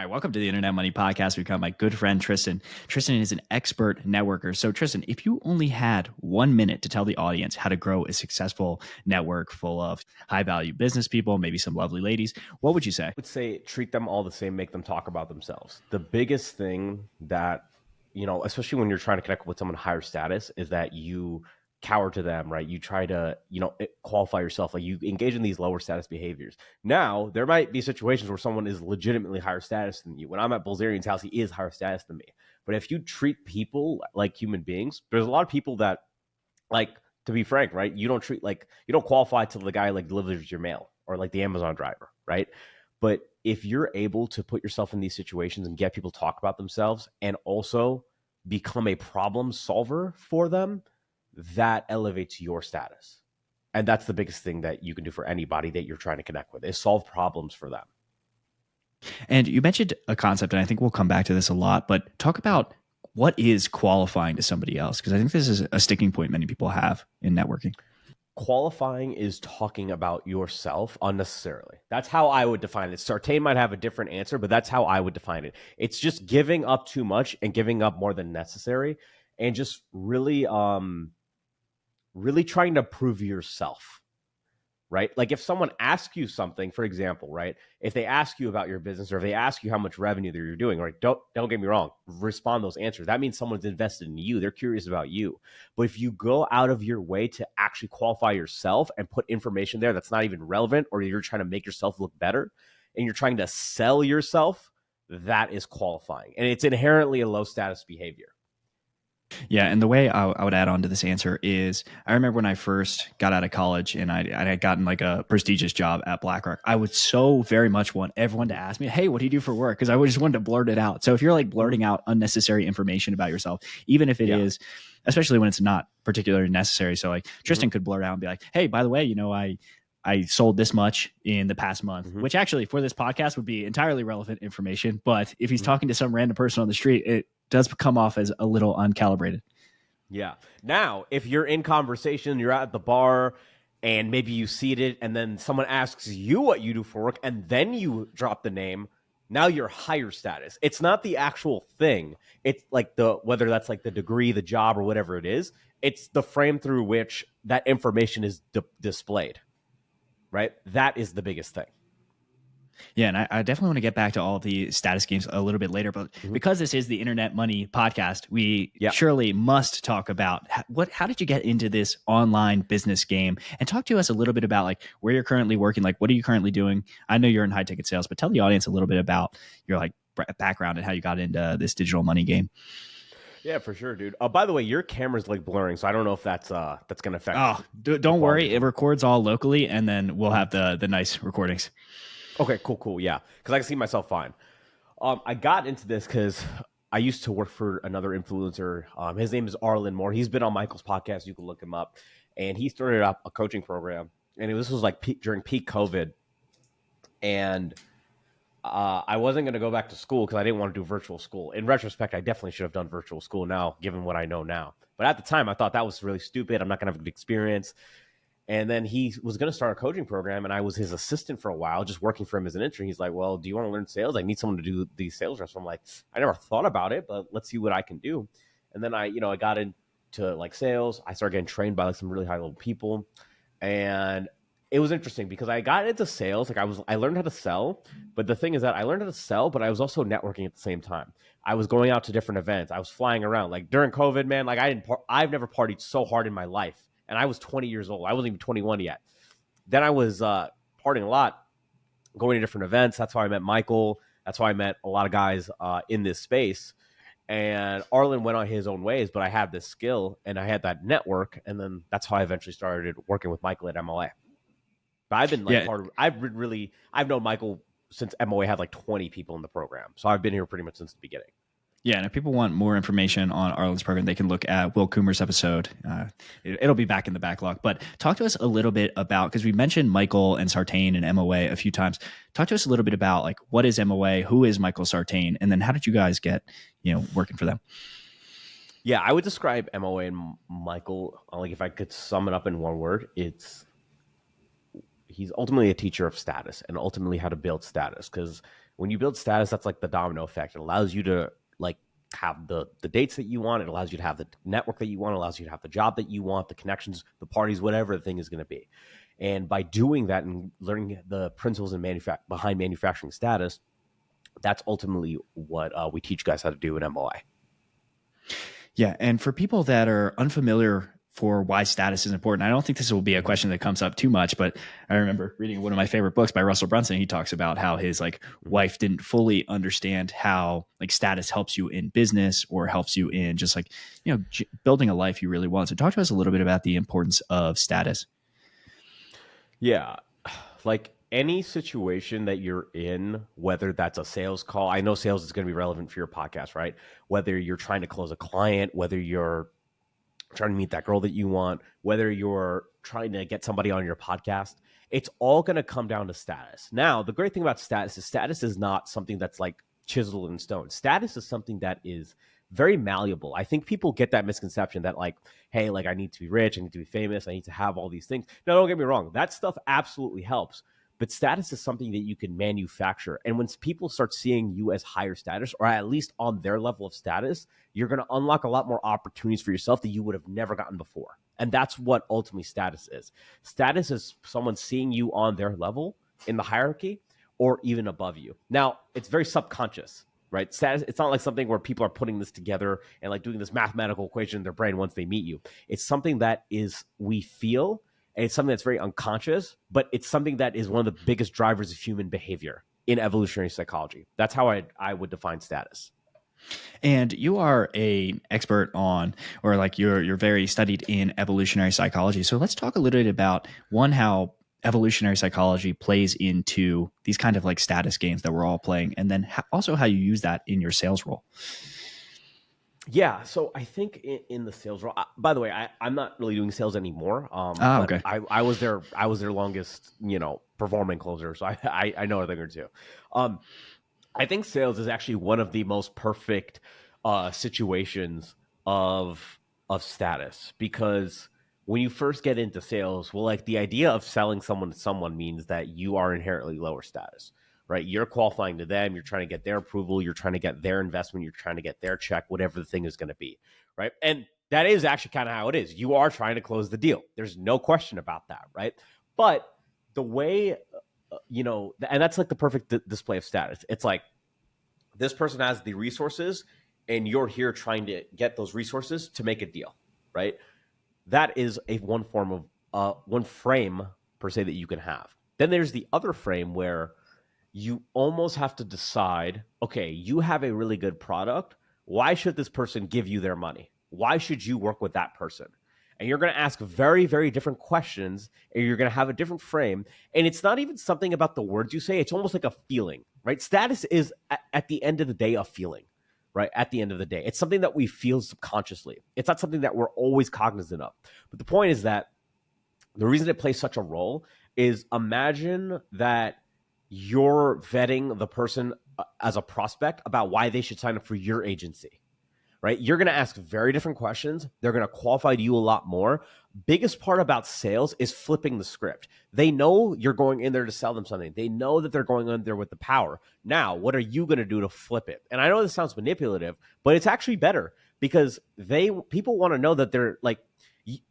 welcome to the Internet Money Podcast. We've got my good friend Tristan. Tristan is an expert networker. So, Tristan, if you only had 1 minute to tell the audience how to grow a successful network full of high-value business people, maybe some lovely ladies, what would you say? I would say treat them all the same, make them talk about themselves. The biggest thing that, especially when you're trying to connect with someone higher status, is that you cower to them, right? You try to, qualify yourself. Like you engage in these lower status behaviors. Now, there might be situations where someone is legitimately higher status than you. When I'm at Bilzerian's house, he is higher status than me. But if you treat people like human beings, there's a lot of people that, like, to be frank, right? You don't qualify till the guy like delivers your mail or like the Amazon driver, right? But if you're able to put yourself in these situations and get people to talk about themselves and also become a problem solver for them, that elevates your status. And that's the biggest thing that you can do for anybody that you're trying to connect with, is solve problems for them. And you mentioned a concept, and I think we'll come back to this a lot, but talk about what is qualifying to somebody else, because I think this is a sticking point many people have in networking. Qualifying is talking about yourself unnecessarily. That's how I would define it. Sartain might have a different answer, but that's how I would define it. It's just giving up too much and giving up more than necessary, and just really trying to prove yourself, right? Like if someone asks you something, for example, right? If they ask you about your business or if they ask you how much revenue that you're doing, right? Don't get me wrong, respond those answers. That means someone's invested in you. They're curious about you. But if you go out of your way to actually qualify yourself and put information there that's not even relevant, or you're trying to make yourself look better and you're trying to sell yourself, that is qualifying. And it's inherently a low status behavior. Yeah, and the way I would add on to this answer is, I remember when I first got out of college and I had gotten like a prestigious job at BlackRock, I would so very much want everyone to ask me, hey, what do you do for work? Because I just wanted to blurt it out. So if you're like blurting out unnecessary information about yourself, even if it is, especially when it's not particularly necessary. So like Tristan could blurt out and be like, hey, by the way, I sold this much in the past month, which actually for this podcast would be entirely relevant information. But if he's talking to some random person on the street, it does come off as a little uncalibrated. Yeah. Now, if you're in conversation, you're at the bar and maybe you see it and then someone asks you what you do for work and then you drop the name, now you're higher status. It's not the actual thing. It's like whether that's like the degree, the job, or whatever it is, it's the frame through which that information is displayed, right? That is the biggest thing. Yeah, and I definitely want to get back to all the status games a little bit later, but because this is the Internet Money Podcast, we surely must talk about how did you get into this online business game, and talk to us a little bit about like where you're currently working, like what are you currently doing? I know you're in high ticket sales, but tell the audience a little bit about your like background and how you got into this digital money game. Yeah, for sure, dude. By the way, your camera's like blurring, so I don't know if that's going to affect. Oh, don't worry, it records all locally, and then we'll have the nice recordings. Okay, cool. Yeah, because I can see myself fine. I got into this because I used to work for another influencer. His name is Arlen Moore. He's been on Michael's podcast. You can look him up. And he started up a coaching program. And this was like during peak COVID. And I wasn't going to go back to school because I didn't want to do virtual school. In retrospect, I definitely should have done virtual school now, given what I know now. But at the time, I thought that was really stupid. I'm not going to have a good experience. And then he was going to start a coaching program, and I was his assistant for a while, just working for him as an intern. He's like, well, do you want to learn sales? I need someone to do these sales reps. So I'm like, I never thought about it, but let's see what I can do. And then I got into like sales. I started getting trained by like some really high level people. And it was interesting because I got into sales. Like I learned how to sell, but the thing is that I learned how to sell, but I was also networking at the same time. I was going out to different events. I was flying around. Like during COVID, man, like I've never partied so hard in my life. And I was 20 years old. I wasn't even 21 yet. Then I was partying a lot, going to different events. That's how I met Michael. That's how I met a lot of guys in this space. And Arlen went on his own ways, but I had this skill and I had that network. And then that's how I eventually started working with Michael at MOA. But I've been like I've known Michael since MOA had like 20 people in the program. So I've been here pretty much since the beginning. Yeah, and if people want more information on Arlen's program, they can look at Will Coomer's episode. It'll be back in the backlog. But talk to us a little bit about, because we mentioned Michael and Sartain and MOA a few times. Talk to us a little bit about like what is MOA, who is Michael Sartain, and then how did you guys get working for them? Yeah, I would describe MOA and Michael, like if I could sum it up in one word, he's ultimately a teacher of status and ultimately how to build status, because When you build status, that's like the domino effect. It allows you to like have the dates that you want. It allows you to have the network that you want. It allows you to have the job that you want, the connections, the parties, whatever the thing is going to be. And by doing that and learning the principles and behind manufacturing status, that's ultimately what we teach guys how to do in MOI. Yeah, and for people that are unfamiliar for why status is important, I don't think this will be a question that comes up too much, but I remember reading one of my favorite books by Russell Brunson. He talks about how his wife didn't fully understand how like status helps you in business or helps you in just like, building a life you really want. So talk to us a little bit about the importance of status. Yeah. Like any situation that you're in, whether that's a sales call, I know sales is going to be relevant for your podcast, right? Whether you're trying to close a client, whether you're trying to meet that girl that you want, whether you're trying to get somebody on your podcast, it's all going to come down to status. Now, the great thing about status is not something that's like chiseled in stone. Status is something that is very malleable. I think people get that misconception that like, hey, like I need to be rich, I need to be famous, I need to have all these things. No, don't get me wrong. That stuff absolutely helps. But status is something that you can manufacture. And when people start seeing you as higher status, or at least on their level of status, you're going to unlock a lot more opportunities for yourself that you would have never gotten before. And that's what ultimately status is. Status is someone seeing you on their level in the hierarchy or even above you. Now, it's very subconscious, right? Status, it's not like something where people are putting this together and like doing this mathematical equation in their brain once they meet you. It's something that is we feel, and it's something that's very unconscious, but it's something that is one of the biggest drivers of human behavior in evolutionary psychology. That's how I would define status. And you are an expert on, or like you're very studied in evolutionary psychology. So let's talk a little bit about how evolutionary psychology plays into these kind of like status games that we're all playing, and then also how you use that in your sales role. Yeah, so I think in the sales role. By the way, I'm not really doing sales anymore. But Okay. I was their longest, performing closer, so I know a thing or two. I think sales is actually one of the most perfect situations of status, because when you first get into sales, well, like the idea of selling someone to someone means that you are inherently lower status, right? You're qualifying to them, you're trying to get their approval, you're trying to get their investment, you're trying to get their check, whatever the thing is going to be, right? And that is actually kind of how it is. You are trying to close the deal. There's no question about that, right? But the way, and that's like the perfect display of status. It's like this person has the resources and you're here trying to get those resources to make a deal, right? That is one form of one frame per se that you can have. Then there's the other frame where you almost have to decide, okay, you have a really good product. Why should this person give you their money? Why should you work with that person? And you're going to ask very, very different questions, and you're going to have a different frame. And it's not even something about the words you say. It's almost like a feeling, right? Status is, at the end of the day, a feeling, right? At the end of the day, it's something that we feel subconsciously. It's not something that we're always cognizant of. But the point is that the reason it plays such a role is, imagine that you're vetting the person as a prospect about why they should sign up for your agency, right? You're going to ask very different questions. They're going to qualify to you a lot more. Biggest part about sales is flipping the script. They know you're going in there to sell them something. They know that they're going in there with the power. Now, what are you going to do to flip it? And I know this sounds manipulative, but it's actually better, because people want to know that they're like,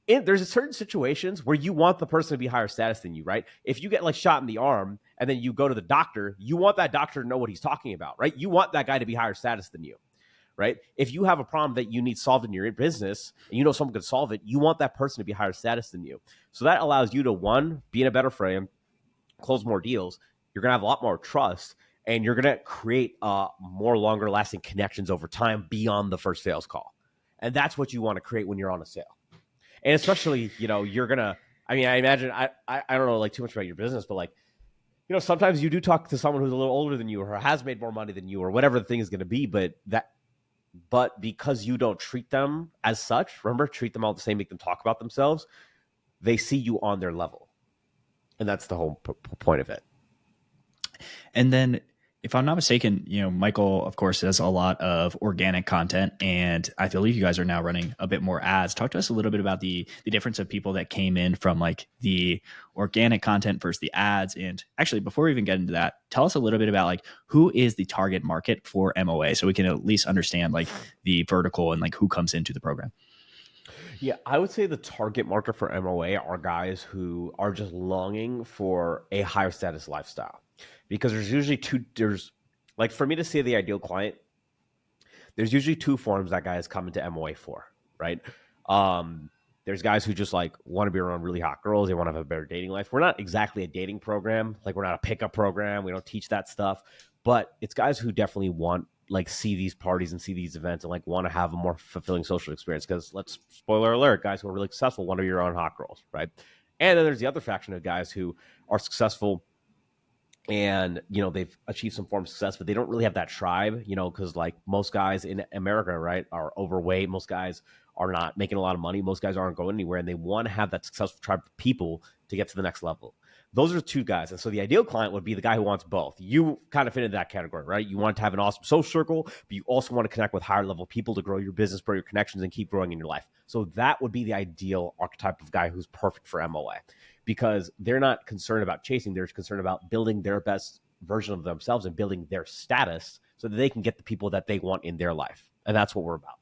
there's certain situations where you want the person to be higher status than you, right? If you get like shot in the arm and then you go to the doctor, you want that doctor to know what he's talking about, right? You want that guy to be higher status than you, right? If you have a problem that you need solved in your business and you know someone could solve it, you want that person to be higher status than you. So that allows you to, one, be in a better frame, close more deals. You're going to have a lot more trust, and you're going to create more longer lasting connections over time beyond the first sales call. And that's what you want to create when you're on a sale. And especially, you're going to, I imagine, I don't know like too much about your business, but like, sometimes you do talk to someone who's a little older than you or has made more money than you or whatever the thing is going to be, but because you don't treat them as such, remember, treat them all the same, make them talk about themselves, they see you on their level. And that's the whole point of it. And then if I'm not mistaken, Michael, of course, does a lot of organic content, and I believe you guys are now running a bit more ads. Talk to us a little bit about the difference of people that came in from like the organic content versus the ads. And actually, before we even get into that, tell us a little bit about like who is the target market for MOA, so we can at least understand like the vertical and like who comes into the program. Yeah, I would say the target market for MOA are guys who are just longing for a higher status lifestyle. Because there's usually there's like for me to say the ideal client, there's usually two forms that guys come into MOA for, right? Um, there's guys who just like want to be around really hot girls. They want to have a better dating life. We're not exactly a dating program. Like we're not a pickup program. We don't teach that stuff. But it's guys who definitely want like see these parties and see these events and like want to have a more fulfilling social experience. Because let's spoiler alert, guys who are really successful want to be around hot girls, right? And then there's the other faction of guys who are successful and they've achieved some form of success, but they don't really have that tribe, because like most guys in America, right, are overweight. Most guys are not making a lot of money. Most guys aren't going anywhere, and they want to have that successful tribe of people to get to the next level. Those are two guys, and so the ideal client would be the guy who wants both. You kind of fit into that category, right? You want to have an awesome social circle, but you also want to connect with higher level people to grow your business, grow your connections, and keep growing in your life. So that would be the ideal archetype of guy who's perfect for MOA, because they're not concerned about chasing. They're concerned about building their best version of themselves and building their status so that they can get the people that they want in their life. And that's what we're about.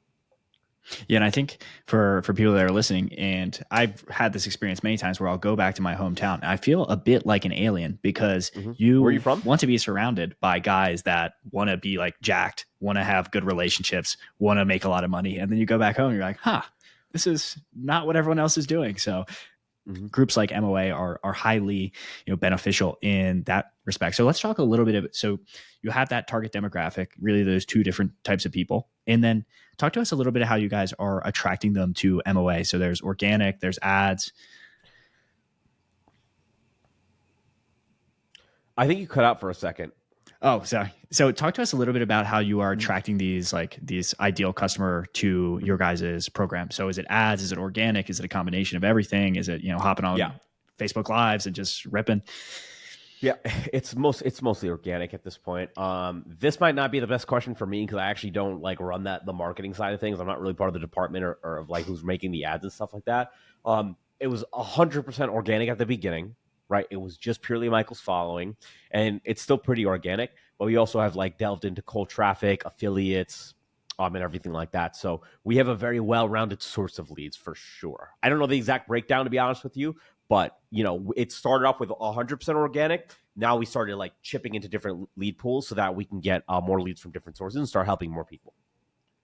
Yeah, and I think for people that are listening, and I've had this experience many times where I'll go back to my hometown and I feel a bit like an alien because Where are you from? want to be surrounded by guys that want to be like jacked, want to have good relationships, want to make a lot of money, and then you go back home and you're like, this is not what everyone else is doing. So groups like MOA are highly beneficial in that respect. So let's talk a little bit of it. So you have that target demographic, really those two different types of people, and then talk to us a little bit of how you guys are attracting them to MOA. So there's organic, there's ads. I think you cut out for a second. Oh, sorry. So talk to us a little bit about how you are attracting these ideal customer to your guys' program. So is it ads? Is it organic? Is it a combination of everything? Is it, hopping on Facebook Lives and just ripping? Yeah, it's mostly organic at this point. This might not be the best question for me because I actually don't like run the marketing side of things. I'm not really part of the department or of like who's making the ads and stuff like that. It was 100% organic at the beginning, right? It was just purely Michael's following, and it's still pretty organic. But we also have like delved into cold traffic, affiliates, and everything like that. So we have a very well-rounded source of leads for sure. I don't know the exact breakdown to be honest with you, but it started off with 100% organic. Now we started like chipping into different lead pools so that we can get more leads from different sources and start helping more people.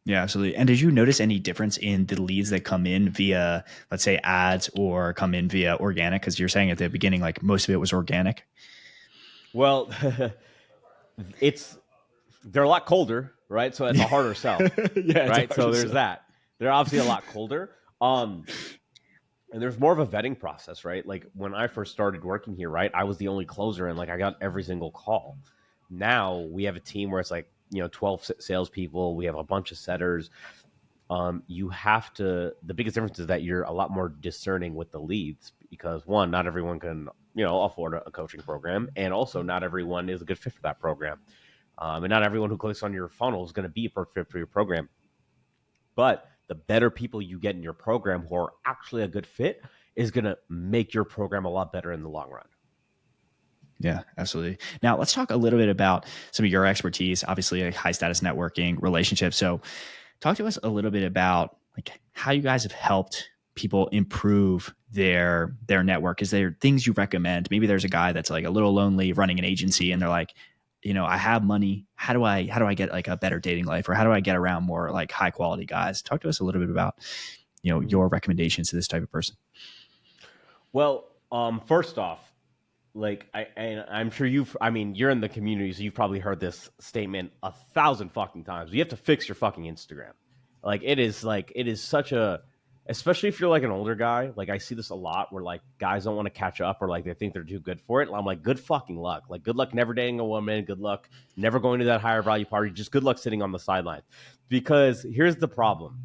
Yeah, absolutely. And did you notice any difference in the leads that come in via, let's say, ads or come in via organic? Because you're saying at the beginning, like most of it was organic. Well, they're a lot colder, right? So it's a harder sell, right? So there's that. They're obviously a lot colder. And there's more of a vetting process, right? Like when I first started working here, right, I was the only closer and like I got every single call. Now we have a team where it's like, 12 salespeople. We have a bunch of setters. The biggest difference is that you're a lot more discerning with the leads because one, not everyone can, afford a coaching program. And also not everyone is a good fit for that program. And not everyone who clicks on your funnel is going to be a perfect fit for your program. But the better people you get in your program who are actually a good fit is going to make your program a lot better in the long run. Yeah, absolutely. Now let's talk a little bit about some of your expertise, obviously like high status networking, relationships. So talk to us a little bit about like how you guys have helped people improve their network. Is there things you recommend? Maybe there's a guy that's like a little lonely running an agency and they're like, I have money. How do I get like a better dating life, or how do I get around more like high quality guys? Talk to us a little bit about, your recommendations to this type of person. Well, first off, like I'm sure you're in the community, so you've probably heard this statement 1,000 fucking times. You have to fix your fucking Instagram. It is such a, especially if you're like an older guy. Like I see this a lot where like guys don't want to catch up or like they think they're too good for it. I'm like, good fucking luck. Like good luck never dating a woman. Good luck never going to that higher value party. Just good luck sitting on the sideline. Because here's the problem.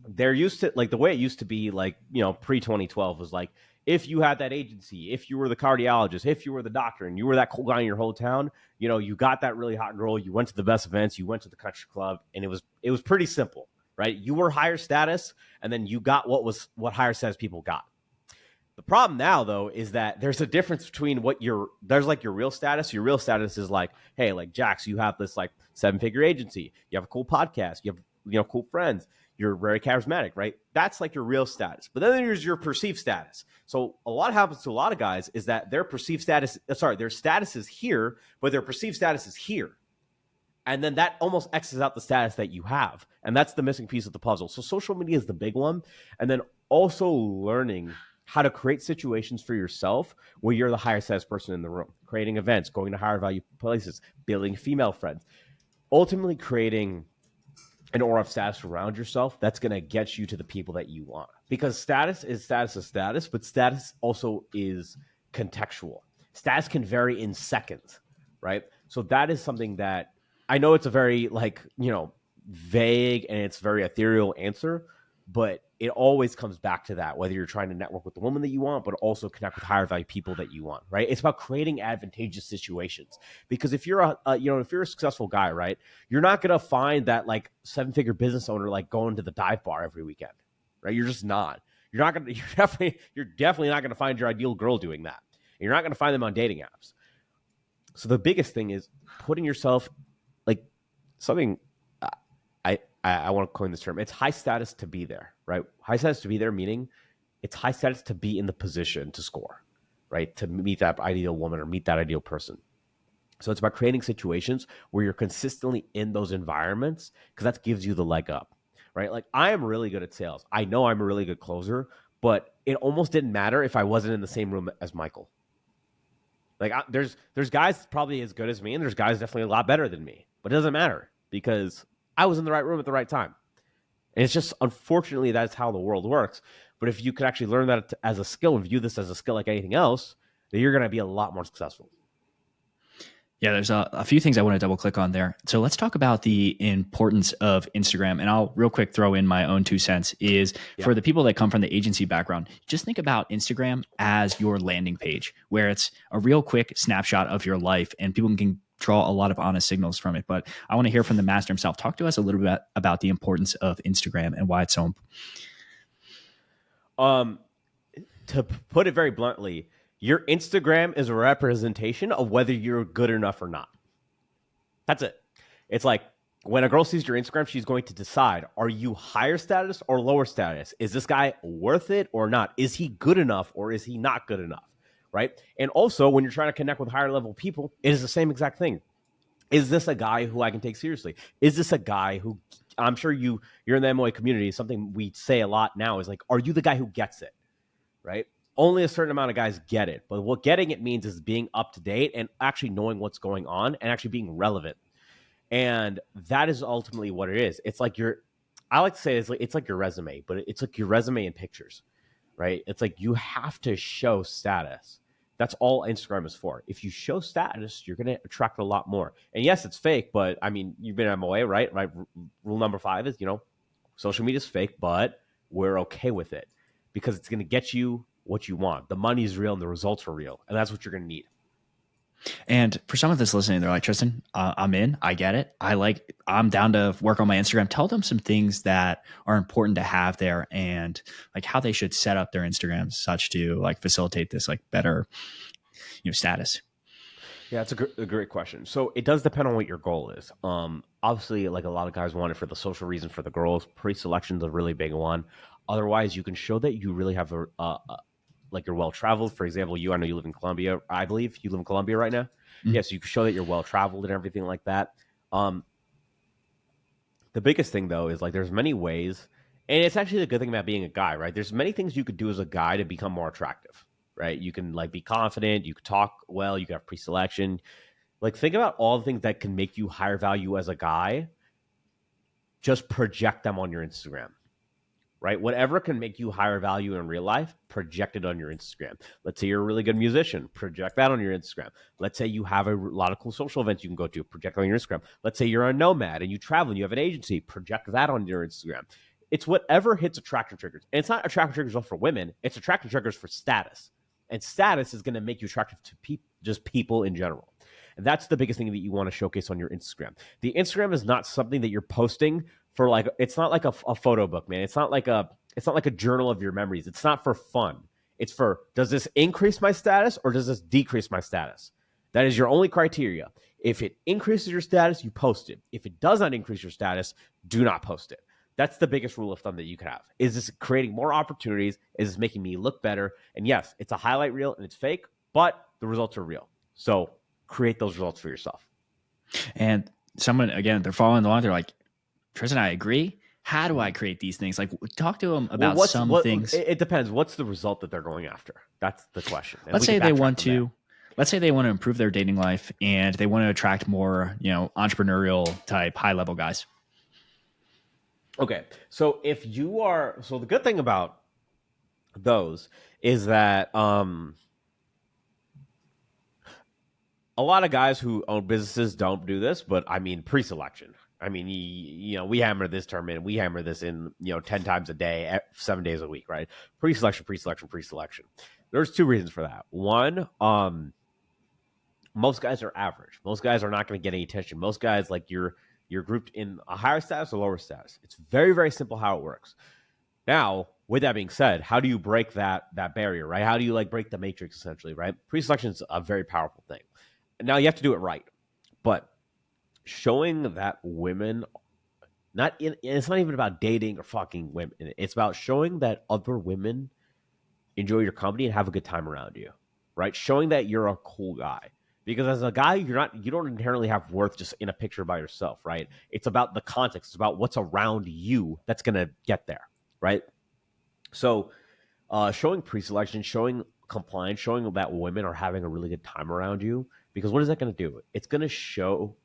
They're used to like the way it used to be like, pre 2012 was like, if you had that agency, if you were the cardiologist, if you were the doctor, and you were that cool guy in your whole town, you got that really hot girl, you went to the best events, you went to the country club, and it was pretty simple, right? You were higher status, and then you got what higher status people got. The problem now, though, is that there's a difference between there's like your real status. Your real status is like, hey, like Jax, you have this like 7-figure agency. You have a cool podcast. You have cool friends. You're very charismatic, right? That's like your real status. But then there's your perceived status. So a lot happens to a lot of guys is that their perceived status, their status is here, but their perceived status is here. And then that almost X's out the status that you have. And that's the missing piece of the puzzle. So social media is the big one. And then also learning how to create situations for yourself where you're the higher status person in the room, creating events, going to higher value places, building female friends, ultimately creating an aura of status around yourself that's going to get you to the people that you want. Because status is status, but status also is contextual. Status can vary in seconds, right? So that is something that I know it's a very vague and it's very ethereal answer, but it always comes back to that, whether you're trying to network with the woman that you want, but also connect with higher value people that you want, right? It's about creating advantageous situations. Because if you're if you're a successful guy, right, you're not going to find that like 7-figure business owner, like going to the dive bar every weekend, right? You're just not. You're definitely not going to find your ideal girl doing that. And you're not going to find them on dating apps. So the biggest thing is putting yourself like something, I want to coin this term. It's high status to be there, right? High status to be there, meaning it's high status to be in the position to score, right? To meet that ideal woman or meet that ideal person. So it's about creating situations where you're consistently in those environments because that gives you the leg up, right? Like I am really good at sales. I know I'm a really good closer, but it almost didn't matter if I wasn't in the same room as Michael. Like there's guys probably as good as me, and there's guys definitely a lot better than me, but it doesn't matter because I was in the right room at the right time. And it's just, unfortunately, that's how the world works. But if you could actually learn that as a skill and view this as a skill like anything else, then you're going to be a lot more successful. Yeah, there's a few things I want to double click on there. So let's talk about the importance of Instagram. And I'll real quick throw in my own 2 cents is for the people that come from the agency background, just think about Instagram as your landing page where it's a real quick snapshot of your life and people can draw a lot of honest signals from it. But I want to hear from the master himself. Talk to us a little bit about the importance of Instagram and why it's so important. To put it very bluntly, your Instagram is a representation of whether you're good enough or not. That's it. It's like when a girl sees your Instagram, she's going to decide, are you higher status or lower status? Is this guy worth it or not? Is he good enough or is he not good enough? Right? And also when you're trying to connect with higher level people, it is the same exact thing. Is this a guy who I can take seriously? Is this a guy who, I'm sure you're in the MOA community, something we say a lot now is like, are you the guy who gets it? Right? Only a certain amount of guys get it. But what getting it means is being up to date and actually knowing what's going on and actually being relevant. And that is ultimately what it is. It's like I like to say it's like your resume, but it's like your resume in pictures, right? It's like you have to show status. That's all Instagram is for. If you show status, you're going to attract a lot more. And yes, it's fake, but I mean, you've been MOA, right? Rule number 5 is, social media is fake, but we're okay with it because it's going to get you what you want. The money is real and the results are real. And that's what you're going to need. And for someone that's listening, they're like, Tristan, I'm in, I get it. I'm down to work on my Instagram. Tell them some things that are important to have there and like how they should set up their Instagram such to like facilitate this like better, status. Yeah, it's a great question. So it does depend on what your goal is. Obviously, like a lot of guys want it for the social reason for the girls. Preselection is a really big one. Otherwise, you can show that you really have like you're well-traveled. For example, I know you live in Colombia. I believe you live in Colombia right now. Mm-hmm. Yes, you can show that you're well-traveled and everything like that. The biggest thing, though, is like there's many ways, and it's actually the good thing about being a guy, right? There's many things you could do as a guy to become more attractive, right? You can like be confident. You can talk well. You can have preselection. Like think about all the things that can make you higher value as a guy. Just project them on your Instagram. Right? Whatever can make you higher value in real life, project it on your Instagram. Let's say you're a really good musician, project that on your Instagram. Let's say you have a lot of cool social events you can go to, project on your Instagram. Let's say you're a nomad and you travel and you have an agency, project that on your Instagram. It's whatever hits attraction triggers. And it's not attraction triggers for women. It's attraction triggers for status. And status is going to make you attractive to just people in general. And that's the biggest thing that you want to showcase on your Instagram. The Instagram is not something that you're posting for like, it's not like a photo book, man. It's not like a journal of your memories. It's not for fun. It's for, does this increase my status or does this decrease my status? That is your only criteria. If it increases your status, you post it. If it does not increase your status, do not post it. That's the biggest rule of thumb that you can have. Is this creating more opportunities? Is this making me look better? And yes, it's a highlight reel and it's fake, but the results are real. So create those results for yourself. And someone, again, they're following along. They're like, Tristan, I agree. How do I create these things? Like, talk to them about things. It depends. What's the result that they're going after? That's the question. Let's say they want to improve their dating life and they want to attract more, entrepreneurial type, high level guys. Okay. So the good thing about those is that, a lot of guys who own businesses don't do this, but I mean, pre-selection. I mean, we hammer this term in. We hammer this in, 10 times a day, 7 days a week, right? Pre-selection. There's two reasons for that. One, most guys are average. Most guys are not going to get any attention. Most guys, like you're grouped in a higher status or lower status. It's very, very simple how it works. Now, with that being said, how do you break that barrier, right? How do you break the matrix essentially, right? Pre-selection is a very powerful thing. Now you have to do it right, but showing that women, it's not even about dating or fucking women. It's about showing that other women enjoy your company and have a good time around you, right? Showing that you're a cool guy. Because as a guy, you don't inherently have worth just in a picture by yourself, right? It's about the context. It's about what's around you that's going to get there, right? So showing pre-selection, showing compliance, showing that women are having a really good time around you. Because what is that going to do? It's going to show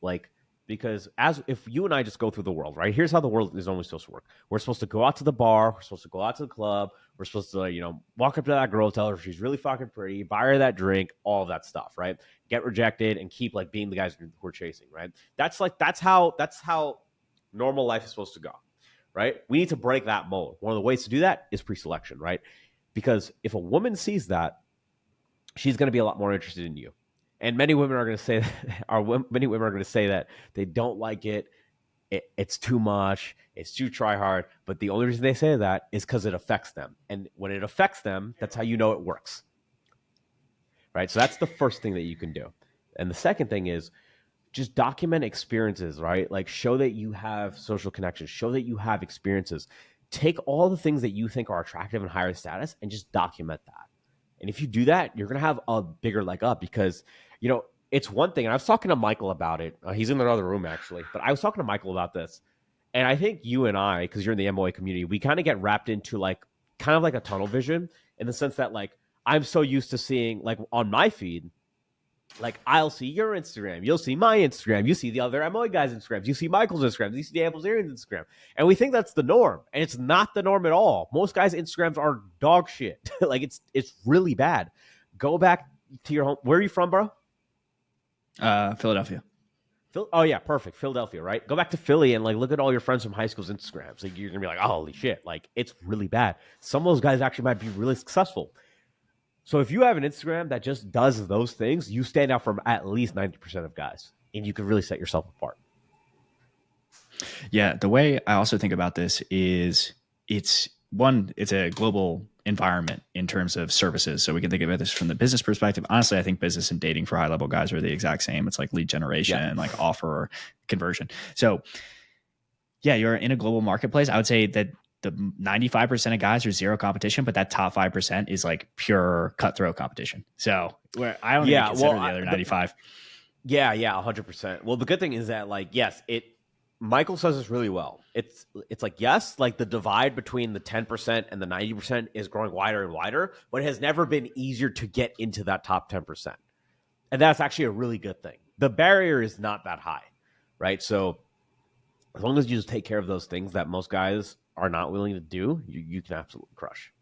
because if you and I just go through the world, right? Here's how the world is only supposed to work. We're supposed to go out to the bar. We're supposed to go out to the club. We're supposed to, walk up to that girl, tell her she's really fucking pretty, buy her that drink, all of that stuff, right? Get rejected and keep being the guys who are chasing, right? That's how normal life is supposed to go, right? We need to break that mold. One of the ways to do that is pre-selection, right? Because if a woman sees that, she's going to be a lot more interested in you. And many women are going to say that they don't like it. It's too much. It's too try hard. But the only reason they say that is because it affects them. And when it affects them, that's how you know it works. Right? So that's the first thing that you can do. And the second thing is just document experiences, right? Show that you have social connections. Show that you have experiences. Take all the things that you think are attractive and higher status and just document that. And if you do that, you're going to have a bigger leg up because, it's one thing. And I was talking to Michael about it. He's in another room, actually. But I was talking to Michael about this. And I think you and I, because you're in the MOA community, we kind of get wrapped into kind of like a tunnel vision in the sense that I'm so used to seeing on my feed, I'll see your Instagram, you'll see my Instagram, you see the other MOA guys' Instagrams, you see Michael's Instagram, you see the Bilzerian's Instagram. And we think that's the norm. And it's not the norm at all. Most guys' Instagrams are dog shit. It's really bad. Go back to your home. Where are you from, bro? Philadelphia. Oh yeah, perfect. Philadelphia, right? Go back to Philly and look at all your friends from high school's Instagrams. You're gonna be like, oh, holy shit! It's really bad. Some of those guys actually might be really successful. So if you have an Instagram that just does those things, you stand out from at least 90% of guys, and you can really set yourself apart. Yeah, the way I also think about this is it's a global environment in terms of services. So we can think about this from the business perspective. Honestly, I think business and dating for high level guys are the exact same. It's lead generation, offer conversion. So yeah, you're in a global marketplace. I would say that the 95% of guys are zero competition, but that top 5% is pure cutthroat competition. So where I don't even consider the other 95. Yeah, 100%. Well, the good thing is that yes, Michael says this really well. It's yes, the divide between the 10% and the 90% is growing wider and wider, but it has never been easier to get into that top 10%. And that's actually a really good thing. The barrier is not that high, right? So as long as you just take care of those things that most guys are not willing to do, you can absolutely crush.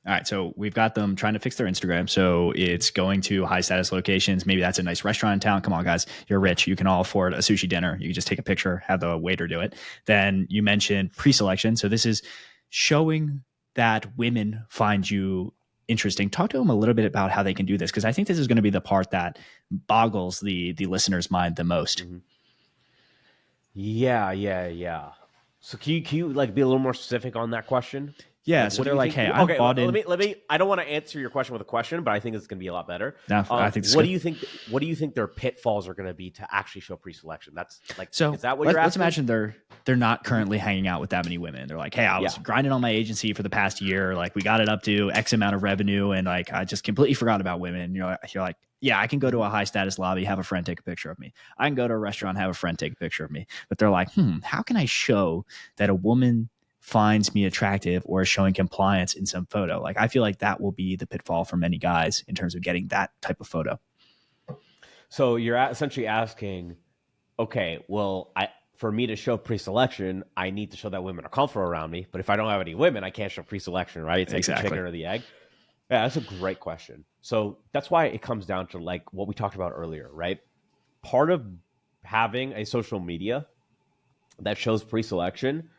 All right, so we've got them trying to fix their Instagram. So it's going to high status locations. Maybe that's a nice restaurant in town. Come on, guys, you're rich. You can all afford a sushi dinner. You can just take a picture, have the waiter do it. Then you mentioned pre-selection. So this is showing that women find you interesting. Talk to them a little bit about how they can do this, because I think this is going to be the part that boggles the listener's mind the most. Mm-hmm. Yeah. So can you like be a little more specific on that question? Yeah, like, so they're like, "Hey, I'm bought in." Let me. I don't want to answer your question with a question, but I think it's going to be a lot better. No, I think. What do you think? What do you think their pitfalls are going to be to actually show pre-selection? That's like, so. Is that what you're asking? Let's imagine they're not currently hanging out with that many women. They're like, "Hey, I was grinding on my agency for the past year. Like, we got it up to X amount of revenue, and like, I just completely forgot about women." You're like, "Yeah, I can go to a high status lobby, have a friend take a picture of me. I can go to a restaurant, have a friend take a picture of me." But they're like, how can I show that a woman finds me attractive or is showing compliance in some photo? Like, I feel like that will be the pitfall for many guys in terms of getting that type of photo. So you're essentially asking, okay, well, for me to show pre-selection, I need to show that women are comfortable around me. But if I don't have any women, I can't show pre-selection, right? It's like the chicken or the egg. Yeah, that's a great question. So that's why it comes down to like what we talked about earlier, right? Part of having a social media that shows pre-selection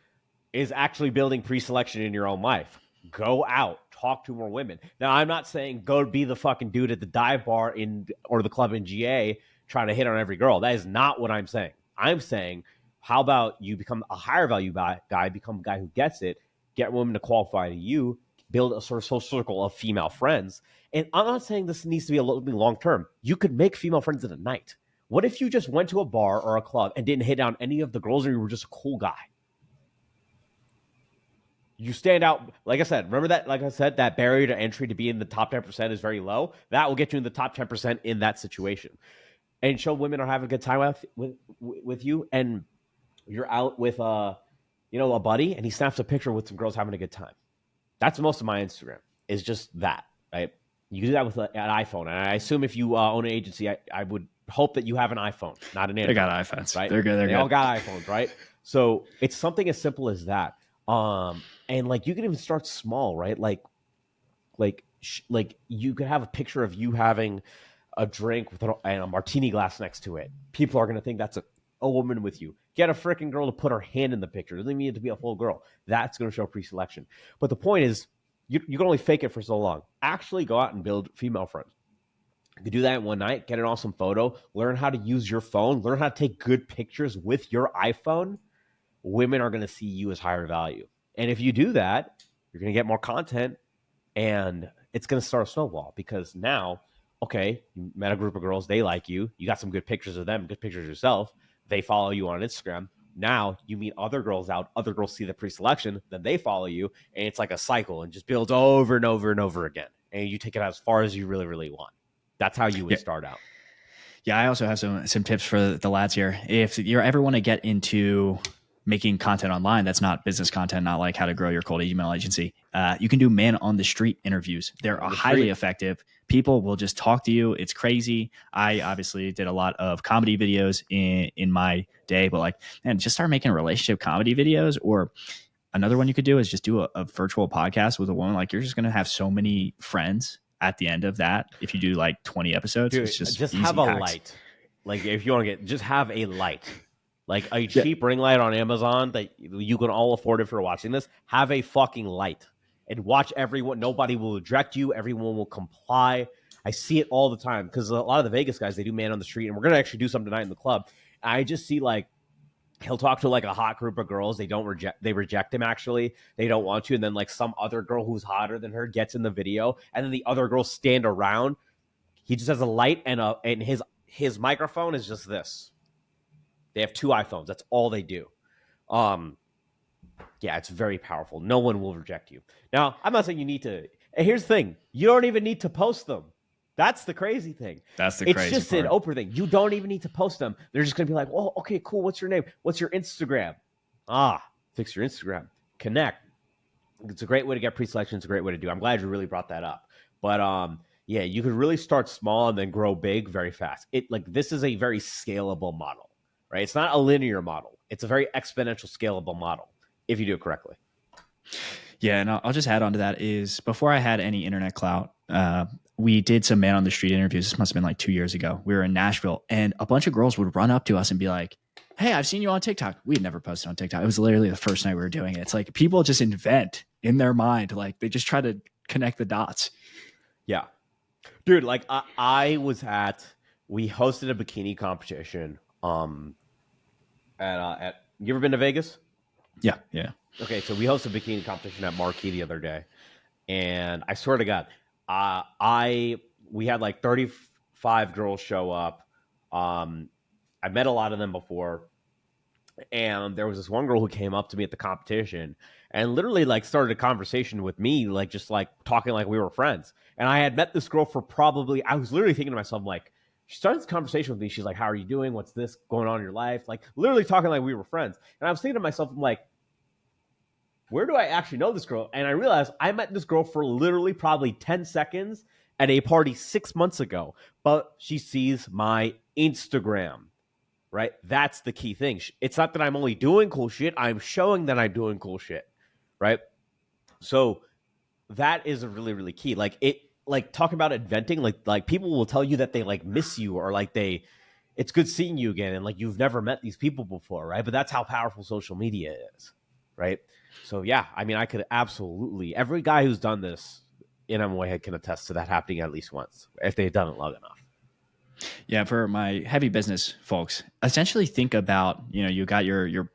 is actually building pre-selection in your own life. Go out, talk to more women. Now, I'm not saying go be the fucking dude at the dive bar or the club in GA trying to hit on every girl. That is not what I'm saying. I'm saying, how about you become a higher value guy, become a guy who gets it, get women to qualify to you, build a sort of social circle of female friends. And I'm not saying this needs to be a little bit long term. You could make female friends in a night. What if you just went to a bar or a club and didn't hit down any of the girls, or you were just a cool guy? You stand out. Like I said, remember that, like I said, that barrier to entry to be in the top 10% is very low. That will get you in the top 10% in that situation. And show women are having a good time with you, and you're out with a buddy, and he snaps a picture with some girls having a good time. That's most of my Instagram, is just that, right? You do that with an iPhone. And I assume if you own an agency, I would hope that you have an iPhone, not an Android. They got iPhones, right? They're good. They all got iPhones, right? So it's something as simple as that. And like you can even start small, right? Like you could have a picture of you having a drink with a martini glass next to it. People are going to think that's a woman with you. Get a freaking girl to put her hand in the picture. It doesn't even need to be a full girl. That's going to show pre-selection. But the point is, you can only fake it for so long. Actually go out and build female friends. You can do that in one night, get an awesome photo, learn how to use your phone, learn how to take good pictures with your iPhone. Women are going to see you as higher value. And if you do that, you're going to get more content, and it's going to start a snowball, because now, okay, you met a group of girls, they like you, you got some good pictures of them, good pictures of yourself, they follow you on Instagram. Now you meet other girls out, other girls see the pre-selection, then they follow you, and it's like a cycle and just builds over and over and over again. And you take it as far as you really, really want. That's how you would start out. Yeah, I also have some tips for the lads here. If you ever want to get into making content online that's not business content, not like how to grow your cold email agency, you can do man on the street interviews. They're highly effective. People will just talk to you. It's crazy. I obviously did a lot of comedy videos in my day, but like, man, just start making relationship comedy videos. Or another one you could do is just do a virtual podcast with a woman. Like, you're just going to have so many friends at the end of that. If you do like 20 episodes, dude, it's just have a light. Like, if you want to just have a light. Like a cheap ring light on Amazon that you can all afford if you're watching this. Have a fucking light and watch everyone. Nobody will reject you. Everyone will comply. I see it all the time, because a lot of the Vegas guys, they do man on the street, and we're going to actually do something tonight in the club. I just see like, he'll talk to like a hot group of girls. They reject him. Actually, they don't want to. And then like some other girl who's hotter than her gets in the video, and then the other girls stand around. He just has a light, and his microphone is just this. They have 2 iPhones. That's all they do. Yeah, it's very powerful. No one will reject you. Now, I'm not saying you need to. And here's the thing. You don't even need to post them. That's the crazy thing. It's just an Oprah thing. You don't even need to post them. They're just going to be like, oh, okay, cool. What's your name? What's your Instagram? Fix your Instagram. Connect. It's a great way to get pre-selection. It's a great way to do. I'm glad you really brought that up. But yeah, you could really start small and then grow big very fast. This is a very scalable model, right? It's not a linear model. It's a very exponential scalable model if you do it correctly. Yeah, and I'll just add on to that is before I had any internet clout, we did some man on the street interviews. This must have been like 2 years ago. We were in Nashville, and a bunch of girls would run up to us and be like, "Hey, I've seen you on TikTok." We had never posted on TikTok. It was literally the first night we were doing it. It's like people just invent in their mind, like they just try to connect the dots. Yeah, dude. Like we hosted a bikini competition. At you ever been to Vegas? Yeah, yeah. Okay, so we hosted a bikini competition at Marquee the other day, and I swear to God, I we had like 35 girls show up. I met a lot of them before, and there was this one girl who came up to me at the competition and literally like started a conversation with me, like just like talking like we were friends. And I had met this girl for probably, I was literally thinking to myself, like, she started this conversation with me. She's like, "How are you doing? What's this going on in your life?" Like literally talking like we were friends. And I was thinking to myself, I'm like, where do I actually know this girl? And I realized I met this girl for literally probably 10 seconds at a party 6 months ago, but she sees my Instagram, right? That's the key thing. It's not that I'm only doing cool shit, I'm showing that I'm doing cool shit, right? So that is a really, really key. Like talking about inventing, like people will tell you that they like miss you or like it's good seeing you again. And like, you've never met these people before, right? But that's how powerful social media is, right? So yeah, I mean, I could absolutely, every guy who's done this in MOA can attest to that happening at least once if they've done it long enough. Yeah, for my heavy business folks, essentially think about, you got your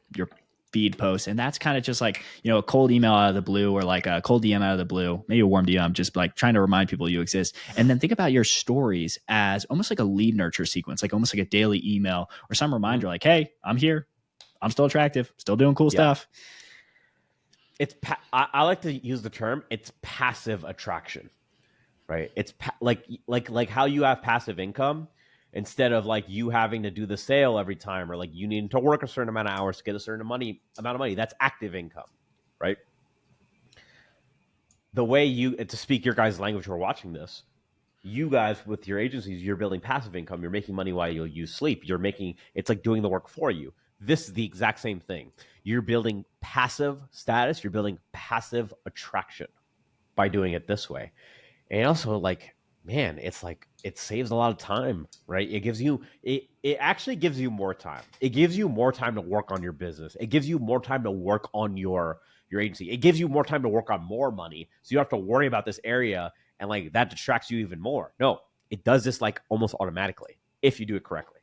feed post, and that's kind of just like, a cold email out of the blue, or like a cold DM out of the blue, maybe a warm DM, just like trying to remind people you exist. And then think about your stories as almost like a lead nurture sequence, like almost like a daily email or some reminder, like, "Hey, I'm here. I'm still attractive, still doing cool Yeah. stuff." I like to use the term, it's passive attraction, right? It's like how you have passive income instead of like you having to do the sale every time, or like you needing to work a certain amount of hours to get a certain amount of money. That's active income, right? The way you, to speak your guys' language who are watching this, you guys with your agencies, you're building passive income. You're making money while you sleep. It's like doing the work for you. This is the exact same thing. You're building passive status. You're building passive attraction by doing it this way. And also, like, man, it's like it saves a lot of time, right? It actually gives you more time. It gives you more time to work on your business. It gives you more time to work on your agency. It gives you more time to work on more money. So you don't have to worry about this area, and like that distracts you even more. No, it does this like almost automatically if you do it correctly.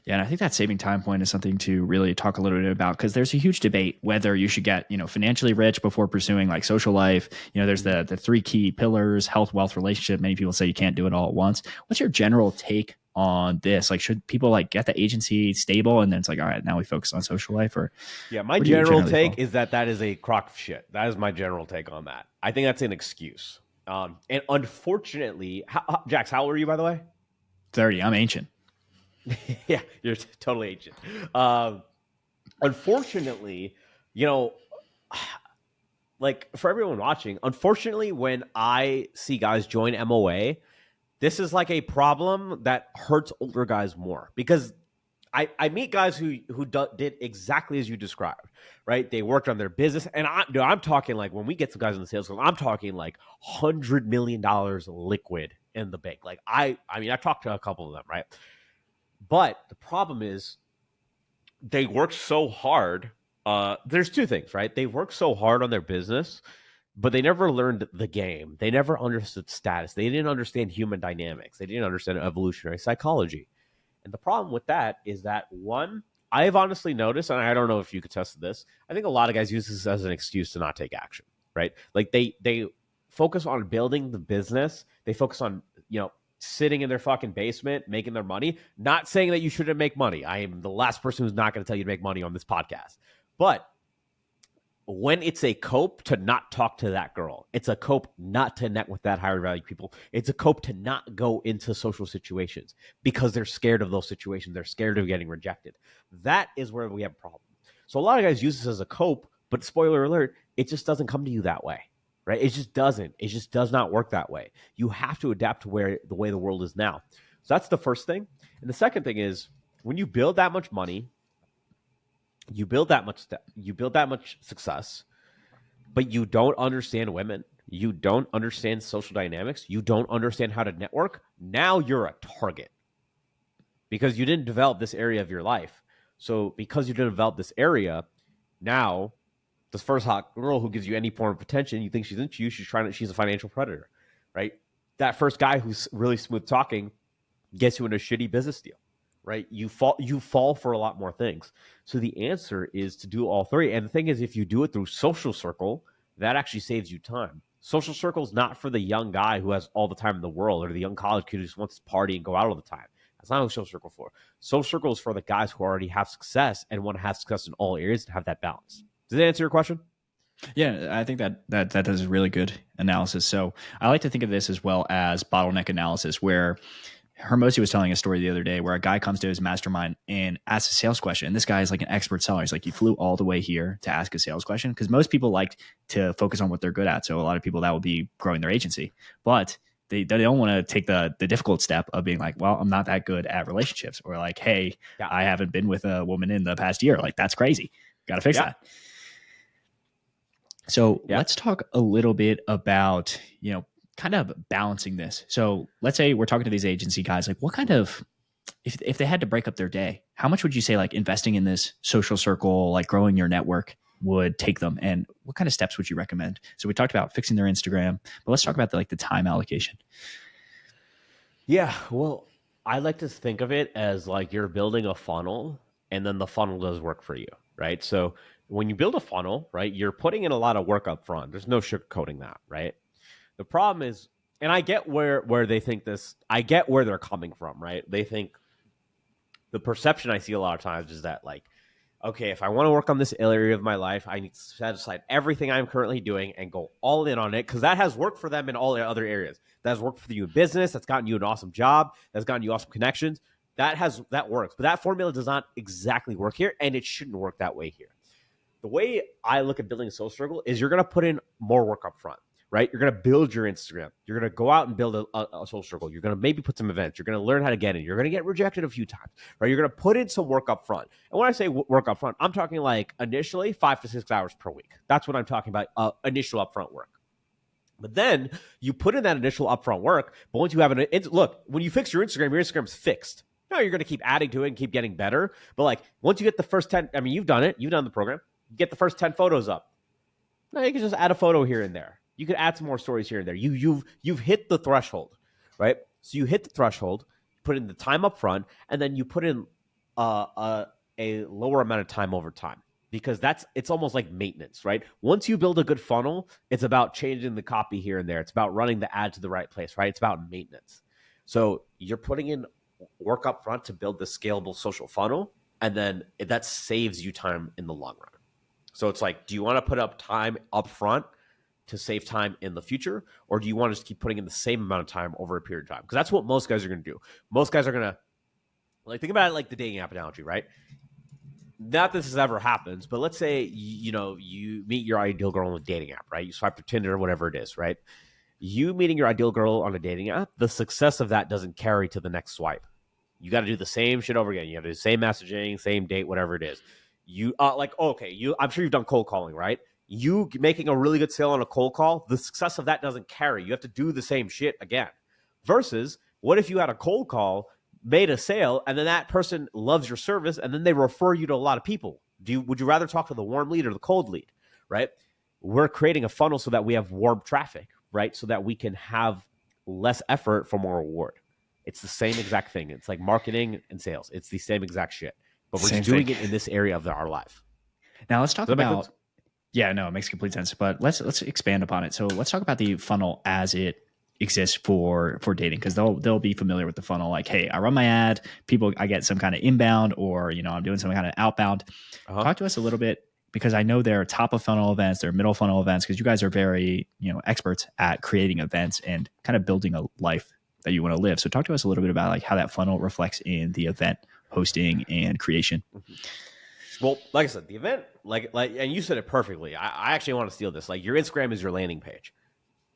Yeah, and I think that saving time point is something to really talk a little bit about, because there's a huge debate whether you should get, financially rich before pursuing like social life. There's the three key pillars: health, wealth, relationship. Many people say you can't do it all at once. What's your general take on this? Like, should people like get the agency stable and then it's like, all right, now we focus on social life? Or yeah, my where do you general generally take fall? is that is a crock of shit. That is my general take on that. I think that's an excuse. And unfortunately, Jax, how old are you, by the way? 30. I'm ancient. Yeah, you're totally ancient. Unfortunately, you know, like for everyone watching, unfortunately, when I see guys join MOA, this is like a problem that hurts older guys more, because I meet guys who did exactly as you described, right? They worked on their business, and I'm talking like, when we get some guys in the sales, I'm talking like $100 million liquid in the bank. Like I mean, I talked to a couple of them, right? But the problem is they work so hard. There's two things, right? They work so hard on their business, but they never learned the game. They never understood status. They didn't understand human dynamics. They didn't understand evolutionary psychology. And the problem with that is that, one, I've honestly noticed, and I don't know if you could test this, I think a lot of guys use this as an excuse to not take action, right? Like they focus on building the business. They focus on, sitting in their fucking basement, making their money. Not saying that you shouldn't make money. I am the last person who's not going to tell you to make money on this podcast. But when it's a cope to not talk to that girl, it's a cope not to connect with that higher value people. It's a cope to not go into social situations because they're scared of those situations. They're scared of getting rejected. That is where we have a problem. So a lot of guys use this as a cope, but spoiler alert, it just doesn't come to you that way, right? It just doesn't. It just does not work that way. You have to adapt to the way the world is now. So that's the first thing. And the second thing is, when you build that much money, you build that much success, but you don't understand women, you don't understand social dynamics, you don't understand how to network, now you're a target because you didn't develop this area of your life. So because you didn't develop this area, now this first hot girl who gives you any form of attention, you think she's into you, she's a financial predator, right? That first guy who's really smooth talking gets you in a shitty business deal, right? You fall for a lot more things. So the answer is to do all three. And the thing is, if you do it through social circle, that actually saves you time. Social circle is not for the young guy who has all the time in the world, or the young college kid who just wants to party and go out all the time. That's not what social circle for. Social circle is for the guys who already have success and want to have success in all areas and have that balance. Does that answer your question? Yeah, I think that does a really good analysis. So I like to think of this as well as bottleneck analysis, where Hermosi was telling a story the other day where a guy comes to his mastermind and asks a sales question. And this guy is like an expert seller. He's like, you flew all the way here to ask a sales question, because most people like to focus on what they're good at. So a lot of people, that would be growing their agency, but they don't want to take the difficult step of being like, well, I'm not that good at relationships, or like, hey, Yeah. I haven't been with a woman in the past year. Like, that's crazy. Got to fix that. So let's talk a little bit about, kind of balancing this. So let's say we're talking to these agency guys, like what kind of, if they had to break up their day, how much would you say like investing in this social circle, like growing your network would take them? And what kind of steps would you recommend? So we talked about fixing their Instagram, but let's talk about the time allocation. Yeah. Well, I like to think of it as like you're building a funnel, and then the funnel does work for you, right? So when you build a funnel, right, you're putting in a lot of work up front. There's no sugarcoating that, right? The problem is, and I get where they think this, I get where they're coming from, right? They think, the perception I see a lot of times is that, like, okay, if I want to work on this area of my life, I need to set aside everything I'm currently doing and go all in on it, because that has worked for them in all the other areas. That has worked for you in business. That's gotten you an awesome job. That's gotten you awesome connections. That works. But that formula does not exactly work here, and it shouldn't work that way here. The way I look at building a social circle is you're going to put in more work up front, right? You're going to build your Instagram. You're going to go out and build a social circle. You're going to maybe put some events. You're going to learn how to get in. You're going to get rejected a few times, right? You're going to put in some work up front. And when I say work up front, I'm talking like initially 5 to 6 hours per week. That's what I'm talking about, initial upfront work. But then you put in that initial upfront work. But once you have look, when you fix your Instagram's fixed. No, you're going to keep adding to it and keep getting better. But like once you get the first 10, I mean, you've done it. You've done the program. You get the first 10 photos up. Now you can just add a photo here and there. You could add some more stories here and there. You've hit the threshold, right? So you hit the threshold, put in the time up front, and then you put in a lower amount of time over time, because it's almost like maintenance, right? Once you build a good funnel, it's about changing the copy here and there. It's about running the ad to the right place, right? It's about maintenance. So you're putting in work up front to build the scalable social funnel, and then that saves you time in the long run. So it's like, do you want to put up time up front to save time in the future, or do you want to just keep putting in the same amount of time over a period of time? Because that's what most guys are going to do. Most guys are going to, like, think about it like the dating app analogy, right? Not that this ever happens, but let's say, you meet your ideal girl on a dating app, right? You swipe through Tinder or whatever it is, right? You meeting your ideal girl on a dating app, the success of that doesn't carry to the next swipe. You got to do the same shit over again. You got to do the same messaging, same date, whatever it is. I'm sure you've done cold calling, right? You making a really good sale on a cold call, the success of that doesn't carry. You have to do the same shit again. Versus, what if you had a cold call, made a sale, and then that person loves your service, and then they refer you to a lot of people? Would you rather talk to the warm lead or the cold lead, right? We're creating a funnel so that we have warm traffic, right? So that we can have less effort for more reward. It's the same exact thing. It's like marketing and sales. It's the same exact shit. But we're just doing it in this area of our life. Now let's talk about. Yeah, no, it makes complete sense. But let's expand upon it. So let's talk about the funnel as it exists for dating, because they'll be familiar with the funnel. Like, hey, I run my ad, I get some kind of inbound, or I'm doing some kind of outbound. Talk to us a little bit, because I know there are top of funnel events, there are middle funnel events, because you guys are very experts at creating events and kind of building a life that you want to live. So talk to us a little bit about like how that funnel reflects in the event hosting and creation. Well, like I said, the event, and you said it perfectly. I actually want to steal this. Like, your Instagram is your landing page.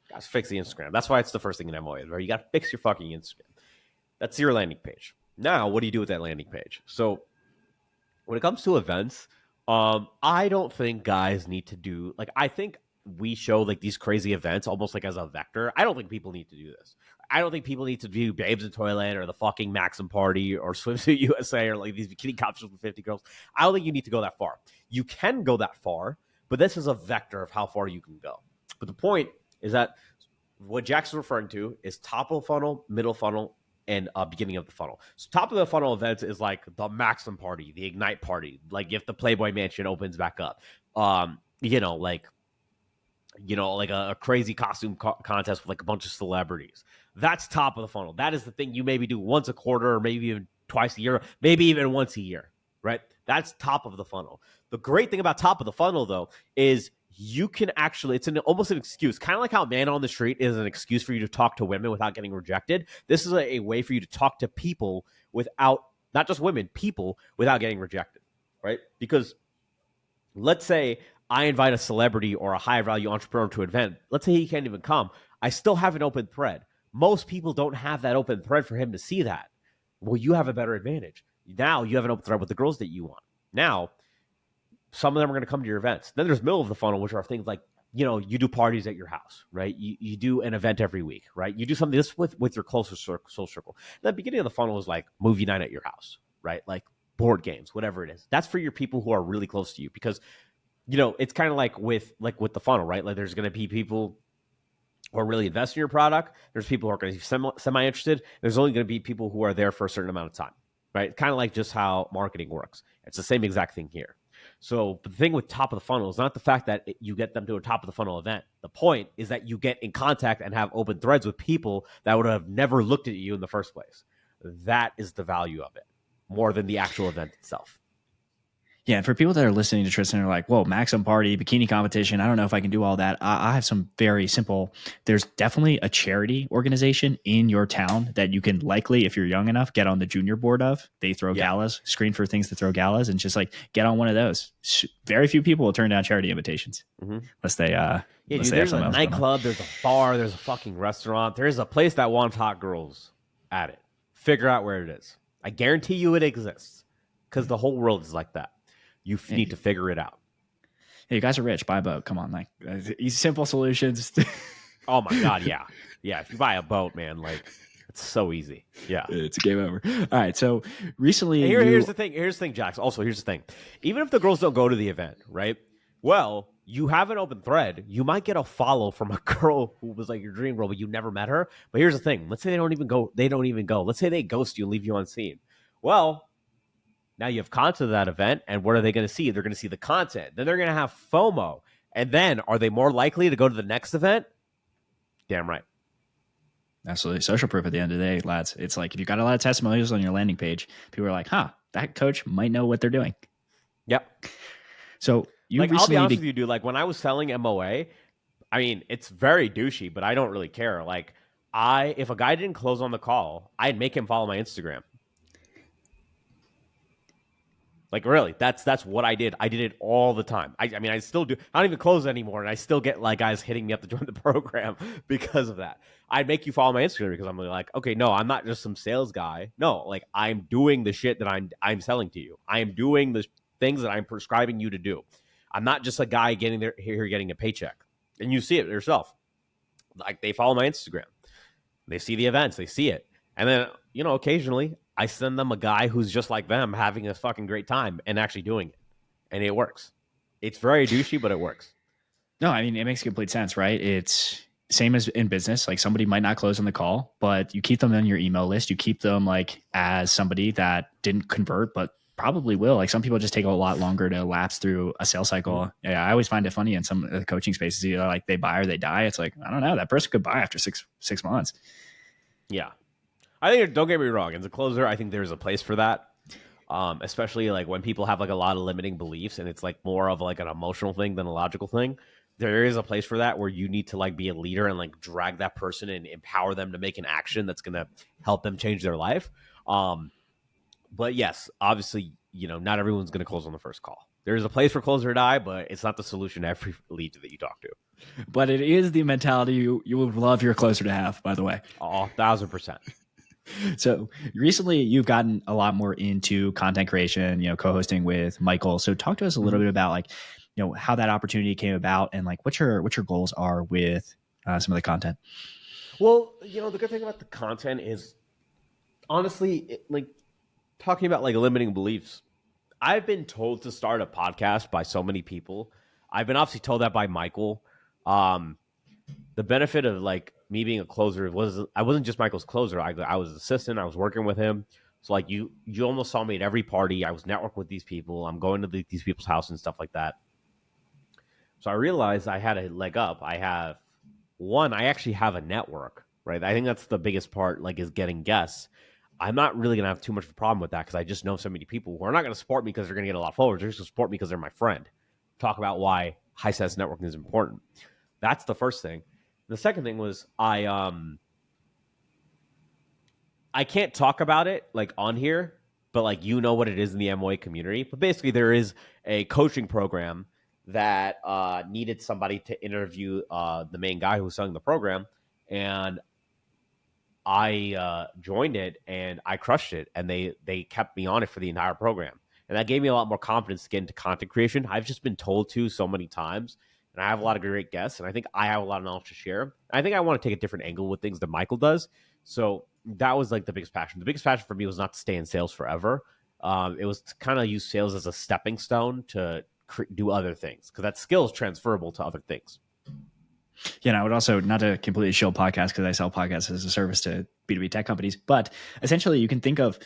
Guys, fix the Instagram. That's why it's the first thing in MOA, right? You got to fix your fucking Instagram. That's your landing page. Now, what do you do with that landing page? So, when it comes to events, I don't think guys need to do, like, I think we show like these crazy events almost like as a vector. I don't think people need to do this. I don't think people need to do Babes in Toyland or the fucking Maxim Party or Swimsuit USA or like these bikini competitions with 50 girls. I don't think you need to go that far. You can go that far, but this is a vector of how far you can go. But the point is that what Jax is referring to is top of the funnel, middle funnel, and beginning of the funnel. So top of the funnel events is like the Maxim Party, the Ignite Party, like if the Playboy Mansion opens back up, like a crazy costume contest with like a bunch of celebrities. That's top of the funnel. That is the thing you maybe do once a quarter or maybe even twice a year, maybe even once a year, right? That's top of the funnel. The great thing about top of the funnel, though, is you can actually, it's almost an excuse, kind of like how man on the street is an excuse for you to talk to women without getting rejected. This is a way for you to talk to people without, not just women, people without getting rejected, right? Because let's say I invite a celebrity or a high value entrepreneur to an event. Let's say he can't even come. I still have an open thread. Most people don't have that open thread for him to see that. Well, you have a better advantage. Now you have an open thread with the girls that you want. Now, some of them are going to come to your events. Then there's middle of the funnel, which are things like, you do parties at your house, right? You do an event every week, right? You do something this with your closest social circle. The beginning of the funnel is like movie night at your house, right? Like board games, whatever it is. That's for your people who are really close to you because, it's kind of like with the funnel, right? Like there's going to be people who are really invested in your product. There's people who are going to be semi-interested. There's only going to be people who are there for a certain amount of time, right? Kind of like just how marketing works. It's the same exact thing here. So the thing with top of the funnel is not the fact that you get them to a top of the funnel event. The point is that you get in contact and have open threads with people that would have never looked at you in the first place. That is the value of it, more than the actual event itself. Yeah, and for people that are listening to Tristan and are like, whoa, Maxim Party, bikini competition, I don't know if I can do all that. I have some very simple, there's definitely a charity organization in your town that you can likely, if you're young enough, get on the junior board of. They throw galas, screen for things to throw galas, and just like get on one of those. Very few people will turn down charity invitations unless they there's a nightclub, there's a bar, there's a fucking restaurant, there's a place that wants hot girls at it. Figure out where it is. I guarantee you it exists because the whole world is like that. You need to figure it out. Hey, you guys are rich. Buy a boat. Come on, like simple solutions. Oh my god, yeah, yeah. If you buy a boat, man, like it's so easy. Yeah, it's a game over. All right. So recently, here's the thing. Here's the thing, Jax. Also, here's the thing. Even if the girls don't go to the event, right? Well, you have an open thread. You might get a follow from a girl who was like your dream girl, but you never met her. But here's the thing. Let's say they don't even go. Let's say they ghost you and leave you unseen. Well, now you have content of that event, and what are they going to see? They're going to see the content. Then they're going to have FOMO. And then are they more likely to go to the next event? Damn right. Absolutely. Social proof at the end of the day, lads. It's like if you got a lot of testimonials on your landing page, people are like, that coach might know what they're doing. Yep. So I'll be honest with you, dude. Like when I was selling MOA, I mean, it's very douchey, but I don't really care. Like if a guy didn't close on the call, I'd make him follow my Instagram. Like really, that's what I did. I did it all the time. I mean, I still do. I don't even close anymore, and I still get like guys hitting me up to join the program because of that. I'd make you follow my Instagram because I'm really like, okay, no, I'm not just some sales guy. No, like I'm doing the shit that I'm selling to you. I am doing the things that I'm prescribing you to do. I'm not just a guy getting a paycheck. And you see it yourself. Like they follow my Instagram, they see the events, they see it, and then occasionally I send them a guy who's just like them, having a fucking great time and actually doing it. And it works. It's very douchey, but it works. No, I mean, it makes complete sense, right? It's same as in business. Like somebody might not close on the call, but you keep them on your email list. You keep them like as somebody that didn't convert, but probably will. Like some people just take a lot longer to lapse through a sales cycle. Yeah, I always find it funny in some of the coaching spaces, either like they buy or they die. It's like, I don't know, that person could buy after six months. Yeah. I think, don't get me wrong, as a closer, I think there's a place for that, especially like when people have like a lot of limiting beliefs and it's like more of like an emotional thing than a logical thing. There is a place for that where you need to like be a leader and like drag that person and empower them to make an action that's going to help them change their life. But yes, obviously, not everyone's going to close on the first call. There is a place for closer or die, but it's not the solution to every lead that you talk to. But it is the mentality you would love your closer to have, by the way. 1,000%. So recently you've gotten a lot more into content creation, co-hosting with Michael. So talk to us a little bit about like, how that opportunity came about and like what your goals are with some of the content. Well, the good thing about the content is honestly, like talking about like limiting beliefs. I've been told to start a podcast by so many people. I've been obviously told that by Michael. Um, the benefit of like me being a closer was I wasn't just Michael's closer. I was an assistant. I was working with him. So like you almost saw me at every party. I was networking with these people. I'm going to these people's house and stuff like that. So I realized I had a leg up. I actually have a network, right? I think that's the biggest part, like, is getting guests. I'm not really going to have too much of a problem with that because I just know so many people who are not going to support me because they're going to get a lot of followers. They're just going to support me because they're my friend. Talk about why high sense networking is important. That's the first thing. The second thing was I can't talk about it like on here, but like what it is in the MOA community. But basically, there is a coaching program that needed somebody to interview the main guy who was selling the program, and I joined it and I crushed it, and they kept me on it for the entire program, and that gave me a lot more confidence to get into content creation. I've just been told to so many times, and I have a lot of great guests, and I think I have a lot of knowledge to share. I think I want to take a different angle with things than Michael does, so that was like the biggest passion. The biggest passion for me was not to stay in sales forever. It was to kind of use sales as a stepping stone to do other things because that skill is transferable to other things. Yeah, and I would also, not to completely shill podcasts because I sell podcasts as a service to B2B tech companies, but essentially you can think of,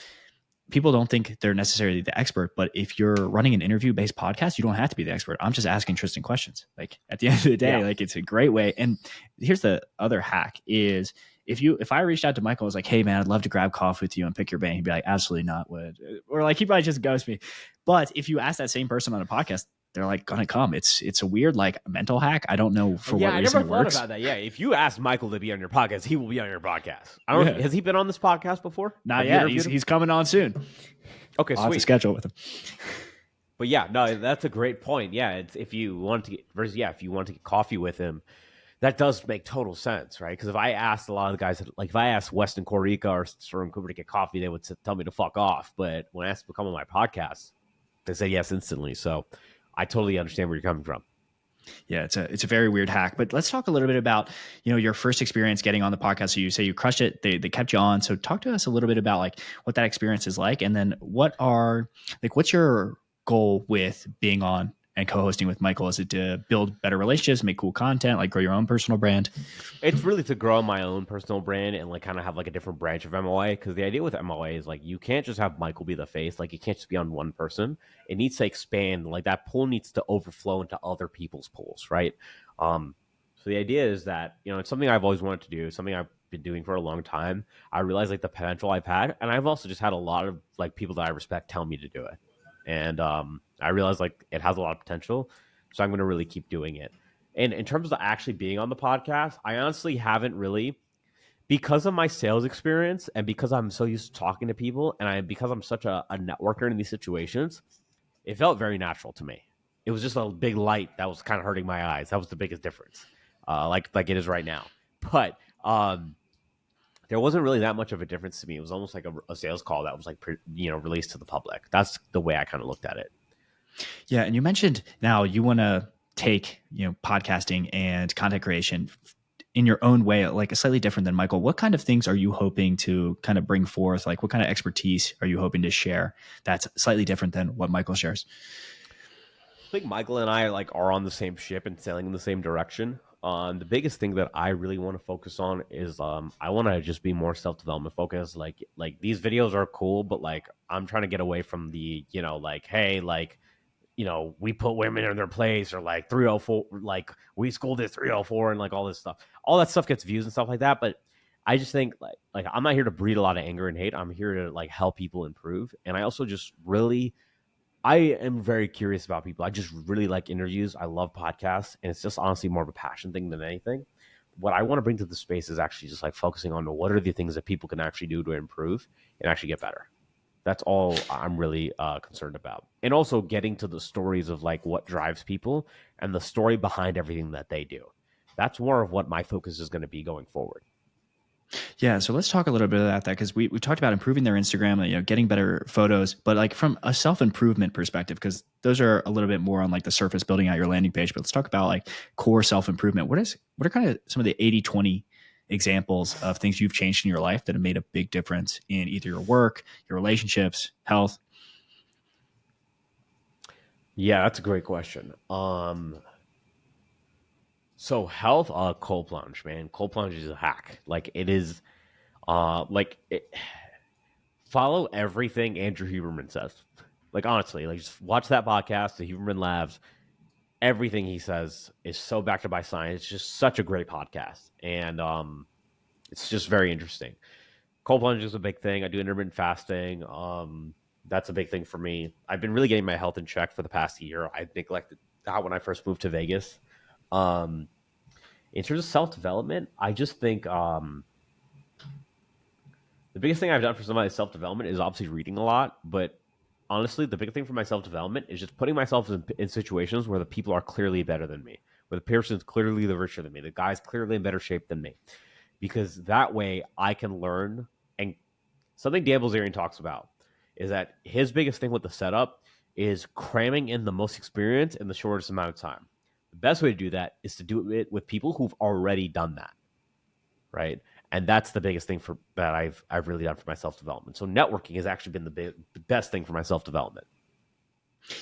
people don't think they're necessarily the expert, but if you're running an interview-based podcast, you don't have to be the expert. I'm just asking Tristan questions. Like at the end of the day, like it's a great way. And here's the other hack is if I reached out to Michael, I was like, hey man, I'd love to grab coffee with you and pick your brain. He'd be like, absolutely not. Or like, he probably just ghost me. But if you ask that same person on a podcast, they're like gonna come. It's a weird like mental hack. I don't know for what reason it works. I never thought about that. Yeah, if you ask Michael to be on your podcast, he will be on your podcast. I don't know. Has he been on this podcast before? Not yet. He's coming on soon. Okay, I'll have to schedule with him. But yeah, no, that's a great point. Yeah, it's if you want to get coffee with him, that does make total sense, right? Because if I asked a lot of the guys, like if I asked Weston Corica or Sterling Cooper to get coffee, they would tell me to fuck off. But when I asked to come on my podcast, they said yes instantly. So I totally understand where you're coming from. Yeah, it's a very weird hack. But let's talk a little bit about, your first experience getting on the podcast. So you say you crushed it. They kept you on. So talk to us a little bit about like what that experience is like. And then what's your goal with being on and co-hosting with Michael? Is it to build better relationships, make cool content, like grow your own personal brand? It's really to grow my own personal brand and like kind of have like a different branch of MOA. Because the idea with MOA is like you can't just have Michael be the face. Like you can't just be on one person. It needs to expand. Like that pool needs to overflow into other people's pools, right? So the idea is that it's something I've always wanted to do. Something I've been doing for a long time. I realize like the potential I've had, and I've also just had a lot of like people that I respect tell me to do it. And I realized like it has a lot of potential, so I'm going to really keep doing it. And in terms of actually being on the podcast, I honestly haven't really, because of my sales experience and because I'm so used to talking to people and because I'm such a networker in these situations, it felt very natural to me. It was just a big light that was kind of hurting my eyes. That was the biggest difference, like it is right now. But there wasn't really that much of a difference to me. It was almost like a sales call that was like released to the public. That's the way I kind of looked at it. Yeah, and you mentioned now you want to take podcasting and content creation in your own way, like a slightly different than Michael. What kind of things are you hoping to kind of bring forth? Like what kind of expertise are you hoping to share that's slightly different than what Michael shares? I think Michael and I are on the same ship and sailing in the same direction. The biggest thing that I really want to focus on is I want to just be more self-development focused. Like these videos are cool, but like I'm trying to get away from the hey, we put women in their place, or like 304, like we schooled at 304 and like all this stuff. All that stuff gets views and stuff like that. But I just think like I'm not here to breed a lot of anger and hate. I'm here to like help people improve. And I also just really, I am very curious about people. I just really like interviews. I love podcasts, and it's just honestly more of a passion thing than anything. What I want to bring to the space is actually just like focusing on what are the things that people can actually do to improve and actually get better. That's all I'm really concerned about. And also getting to the stories of like what drives people and the story behind everything that they do. That's more of what my focus is going to be going forward. Yeah, so let's talk a little bit about that because we talked about improving their Instagram, getting better photos, but like from a self improvement perspective, because those are a little bit more on like the surface building out your landing page. But let's talk about like core self improvement. What are kind of some of the 80-20 examples of things you've changed in your life that have made a big difference in either your work, your relationships, health? Yeah, that's a great question. So health, cold plunge, man. Cold plunge is a hack. Like it is, like it, follow everything Andrew Huberman says. Like honestly, like just watch that podcast, the Huberman Labs. Everything he says is so backed up by science. It's just such a great podcast, and it's just very interesting. Cold plunge is a big thing. I do intermittent fasting. That's a big thing for me. I've been really getting my health in check for the past year. I neglected that when I first moved to Vegas. Um, in terms of self development, I just think the biggest thing I've done for some of my self development is obviously reading a lot. But honestly, the big thing for my self development is just putting myself in situations where the people are clearly better than me, where the person's clearly the richer than me, the guy's clearly in better shape than me, because that way I can learn. And something Dan Bilzerian talks about is that his biggest thing with the setup is cramming in the most experience in the shortest amount of time. The best way to do that is to do it with people who've already done that, right? And that's the biggest thing for that I've really done for my self development. So networking has actually been the best thing for my self development.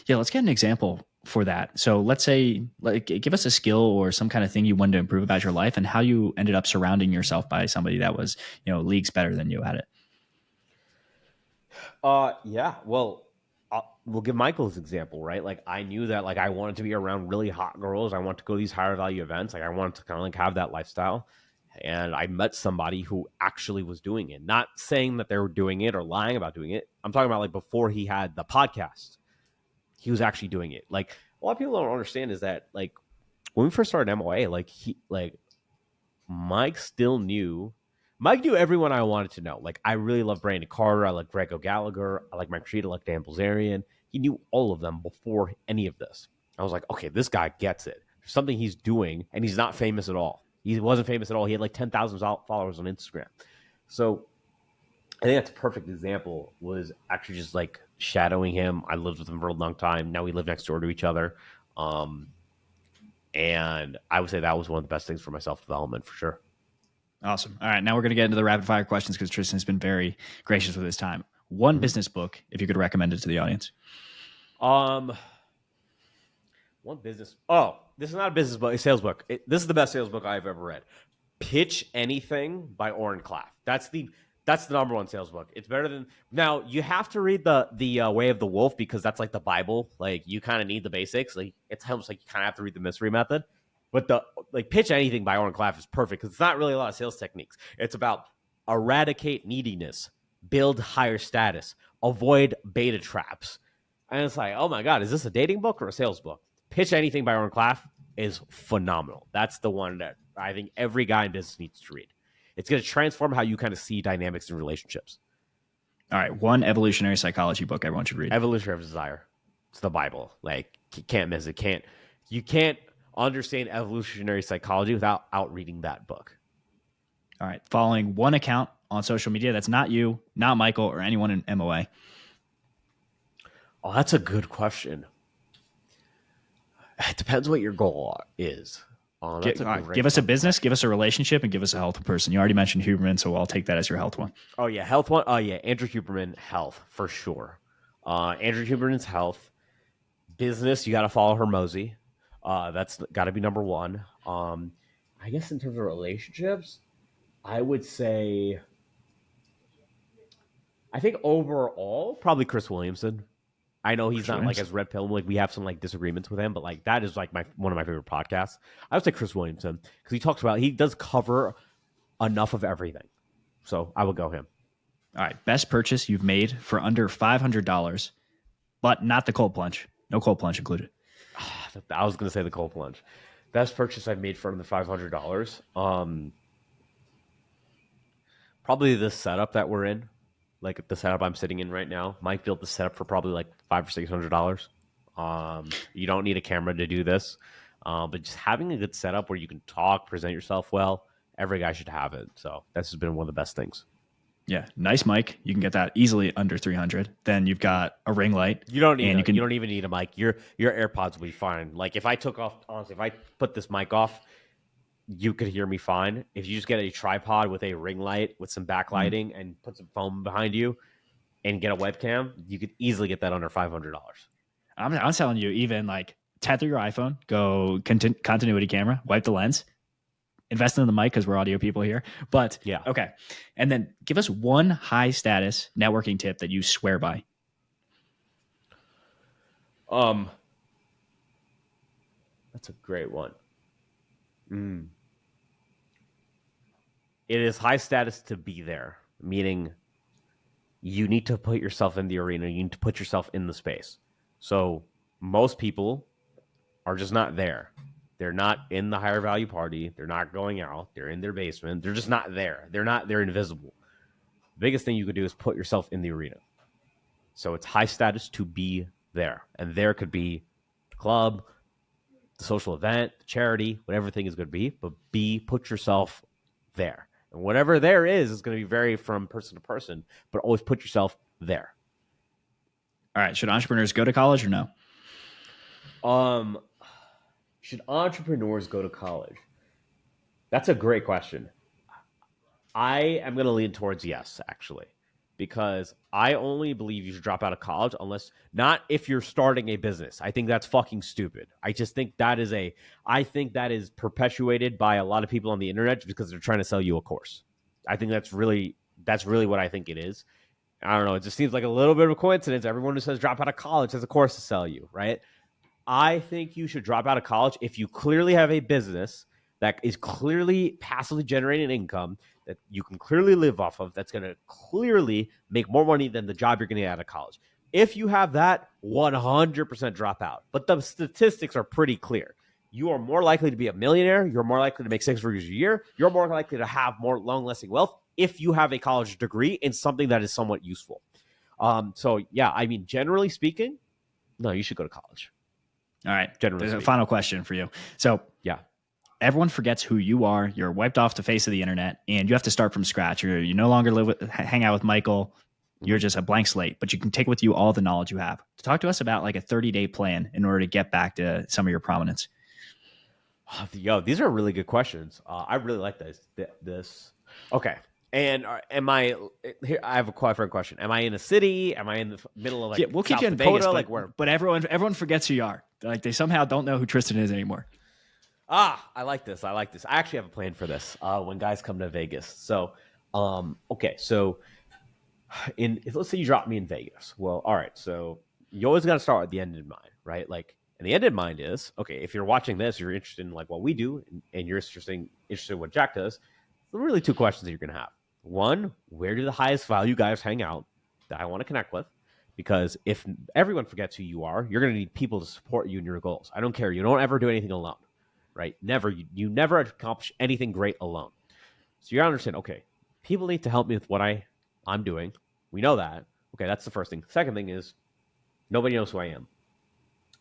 Yeah, let's get an example for that. So let's say, like, give us a skill or some kind of thing you wanted to improve about your life and how you ended up surrounding yourself by somebody that was, leagues better than you at it. Yeah. Well, we'll give Michael's example, right? Like I knew that like I wanted to be around really hot girls. I want to go to these higher value events. Like I wanted to kind of like have that lifestyle. And I met somebody who actually was doing it. Not saying that they were doing it or lying about doing it. I'm talking about like before he had the podcast, he was actually doing it. Like a lot of people don't understand is that like when we first started MOA, like Mike still knew. Mike knew everyone I wanted to know. Like, I really love Brandon Carter. I like Greg O'Gallagher. I like Mike Rashid. I like Dan Bilzerian. He knew all of them before any of this. I was like, okay, this guy gets it. There's something he's doing, and he's not famous at all. He wasn't famous at all. He had like 10,000 followers on Instagram. So I think that's a perfect example was actually just like shadowing him. I lived with him for a long time. Now we live next door to each other. Um, and I would say that was one of the best things for my self development for sure. Awesome. All right, now we're going to get into the rapid fire questions because Tristan has been very gracious with his time. One Mm-hmm. business book, if you could recommend it to the audience. Um, one business. Oh, this is not a business book, a sales book. This is the best sales book I've ever read. Pitch Anything by Oren Klaff. That's the number one sales book. It's better than now. You have to read the Way of the Wolf because that's like the Bible. Like you kind of need the basics. Like it's almost like you kind of have to read the mystery method. But the like Pitch Anything by Oren Klaff is perfect because it's not really a lot of sales techniques. It's about eradicate neediness, build higher status, avoid beta traps, and it's like, oh my god, is this a dating book or a sales book? Pitch Anything by Oren Klaff is phenomenal. That's the one that I think every guy in business needs to read. It's going to transform how you kind of see dynamics in relationships. All right, one evolutionary psychology book everyone should read. Evolution of Desire. It's the Bible. Like you can't miss it. You can't understand evolutionary psychology without out reading that book. All right, following one account on social media that's not you, not Michael, or anyone in MOA. Oh, that's a good question. It depends what your goal is. That's a great Give us a business, give us a relationship, and give us a health person. You already mentioned Huberman, so I'll take that as your health one. Oh yeah, health one. Oh yeah, Andrew Huberman, health for sure. Andrew Huberman's health. Business, you got to follow Hermosi. That's got to be number one. I guess in terms of relationships, I would say, I think overall, probably Chris Williamson. I know he's Chris not like Williams. as red pill. Like we have some like disagreements with him, but like that is like my one of my favorite podcasts. I would say Chris Williamson because he does cover enough of everything. So I would go him. All right, best purchase you've made for under $500, but not the cold plunge. No cold plunge included. I was gonna say the cold plunge. Best purchase I've made for under $500. Probably the setup that we're in, like the setup I'm sitting in right now. Mike built the setup for probably like $500 or $600. You don't need a camera to do this, but just having a good setup where you can talk, present yourself well, every guy should have it. So this has been one of the best things. Yeah, nice mic. You can get that easily under 300. Then you've got a ring light. You don't need and you don't even need a mic. Your AirPods will be fine. Like if I took off, honestly, if I put this mic off, you could hear me fine. If you just get a tripod with a ring light with some backlighting and put some foam behind you and get a webcam, you could easily get that under $500. I'm telling you, even like tether your iPhone, go continuity camera, wipe the lens, invest in the mic because we're audio people here. But yeah, okay. And then give us one high status networking tip that you swear by. That's a great one. It is high status to be there, meaning you need to put yourself in the arena. You need to put yourself in the space. So most people are just not there. They're not in the higher value party. They're not going out. They're in their basement. They're just not there. They're invisible. The biggest thing you could do is put yourself in the arena. So it's high status to be there. And there could be the club, the social event, the charity, whatever thing is going to be, but put yourself there. And whatever there is going to be vary from person to person, but always put yourself there. All right. Should entrepreneurs go to college or no? Should entrepreneurs go to college? That's a great question. I am going to lean towards yes, actually, because I only believe you should drop out of college not if you're starting a business. I think that's fucking stupid. I just think that is perpetuated by a lot of people on the internet because they're trying to sell you a course. I think that's really what I think it is. I don't know. It just seems like a little bit of a coincidence. Everyone who says drop out of college has a course to sell you, right? I think you should drop out of college if you clearly have a business that is clearly passively generating income that you can clearly live off of, that's going to clearly make more money than the job you're going to get out of college. If you have that, 100% drop out. But the statistics are pretty clear. You are more likely to be a millionaire. You're more likely to make 6 figures a year. You're more likely to have more long-lasting wealth if you have a college degree in something that is somewhat useful. So, yeah, I mean, generally speaking, no, you should go to college. All right. There's a final question for you. So, yeah, everyone forgets who you are. You're wiped off the face of the internet, and you have to start from scratch. You no longer hang out with Michael. You're just a blank slate, but you can take with you all the knowledge you have. Talk to us about like a 30-day plan in order to get back to some of your prominence. Yo, these are really good questions. I really like this. Okay. And I have a quite different question. Am I in a city? Am I in the middle of we'll keep South you in Dakota? Vegas, like where? But everyone forgets who you are. Like they somehow don't know who Tristan is anymore. I like this. I actually have a plan for this when guys come to Vegas. So, okay. So let's say you drop me in Vegas. Well, all right. So you always got to start with the end in mind, right? Like, and the end in mind is, okay, if you're watching this, you're interested in like what we do and you're interested in what Jack does. There are really 2 questions that you're going to have. One, where do the highest value guys hang out that I want to connect with? Because if everyone forgets who you are, you're going to need people to support you in your goals. I don't care. You don't ever do anything alone, right? Never. You never accomplish anything great alone. So you got to understand, okay, people need to help me with what I'm doing. We know that. Okay, that's the first thing. Second thing is nobody knows who I am.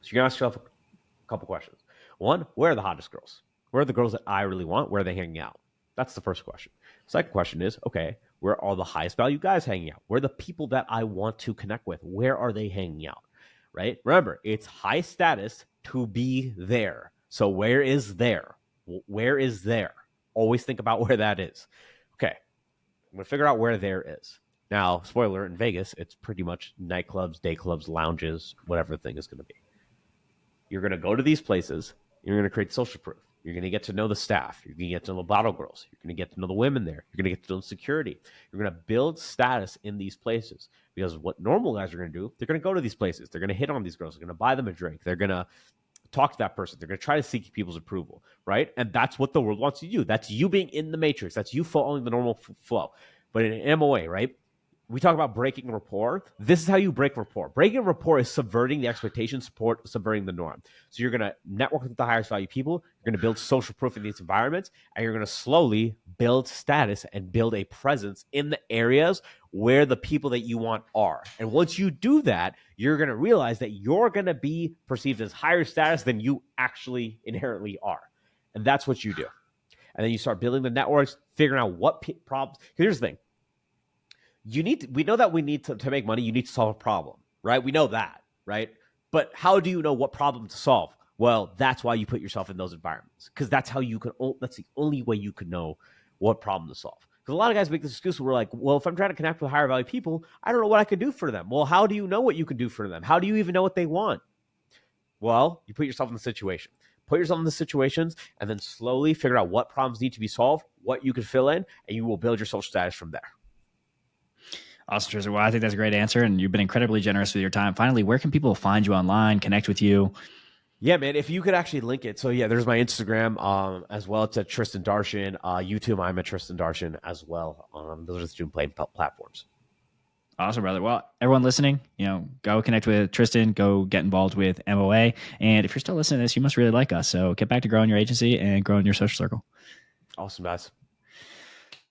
So you're going to ask yourself a couple questions. One, where are the hottest girls? Where are the girls that I really want? Where are they hanging out? That's the first question. Second question is, okay, where are all the highest value guys hanging out? Where are the people that I want to connect with? Where are they hanging out? Right? Remember, it's high status to be there. So where is there? Where is there? Always think about where that is. Okay, I'm going to figure out where there is. Now, spoiler, in Vegas, it's pretty much nightclubs, day clubs, lounges, whatever the thing is going to be. You're going to go to these places. You're going to create social proof. You're going to get to know the staff. You're going to get to know the bottle girls. You're going to get to know the women there. You're going to get to know the security. You're going to build status in these places because what normal guys are going to do, they're going to go to these places. They're going to hit on these girls. They're going to buy them a drink. They're going to talk to that person. They're going to try to seek people's approval, right? And that's what the world wants you to do. That's you being in the matrix. That's you following the normal flow. But in an MOA, right? We talk about breaking rapport. This is how you break rapport. Breaking rapport is subverting the expectations, subverting the norm. So you're going to network with the highest value people. You're going to build social proof in these environments, and you're going to slowly build status and build a presence in the areas where the people that you want are. And once you do that, you're going to realize that you're going to be perceived as higher status than you actually inherently are. And that's what you do. and then you start building the networks, figuring out what problems. Here's the thing: we know that we need to make money. You need to solve a problem, right? We know that, right? But how do you know what problem to solve? Well, that's why you put yourself in those environments, because that's how you can. That's the only way you can know what problem to solve. Because a lot of guys make this excuse where we're like, well, if I'm trying to connect with higher value people, I don't know what I can do for them. Well, how do you know what you can do for them? How do you even know what they want? Well, you put yourself in the situation. Put yourself in the situations, and then slowly figure out what problems need to be solved, what you can fill in, and you will build your social status from there. Awesome, Tristan. Well, I think that's a great answer, and you've been incredibly generous with your time. Finally, where can people find you online, connect with you? Yeah, man, if you could actually link it. So, yeah, there's my Instagram as well. It's at Tristan Darshan. YouTube, I'm at Tristan Darshan as well. Those are the two main platforms. Awesome, brother. Well, everyone listening, go connect with Tristan, go get involved with MOA. And if you're still listening to this, you must really like us. So get back to growing your agency and growing your social circle. Awesome, guys.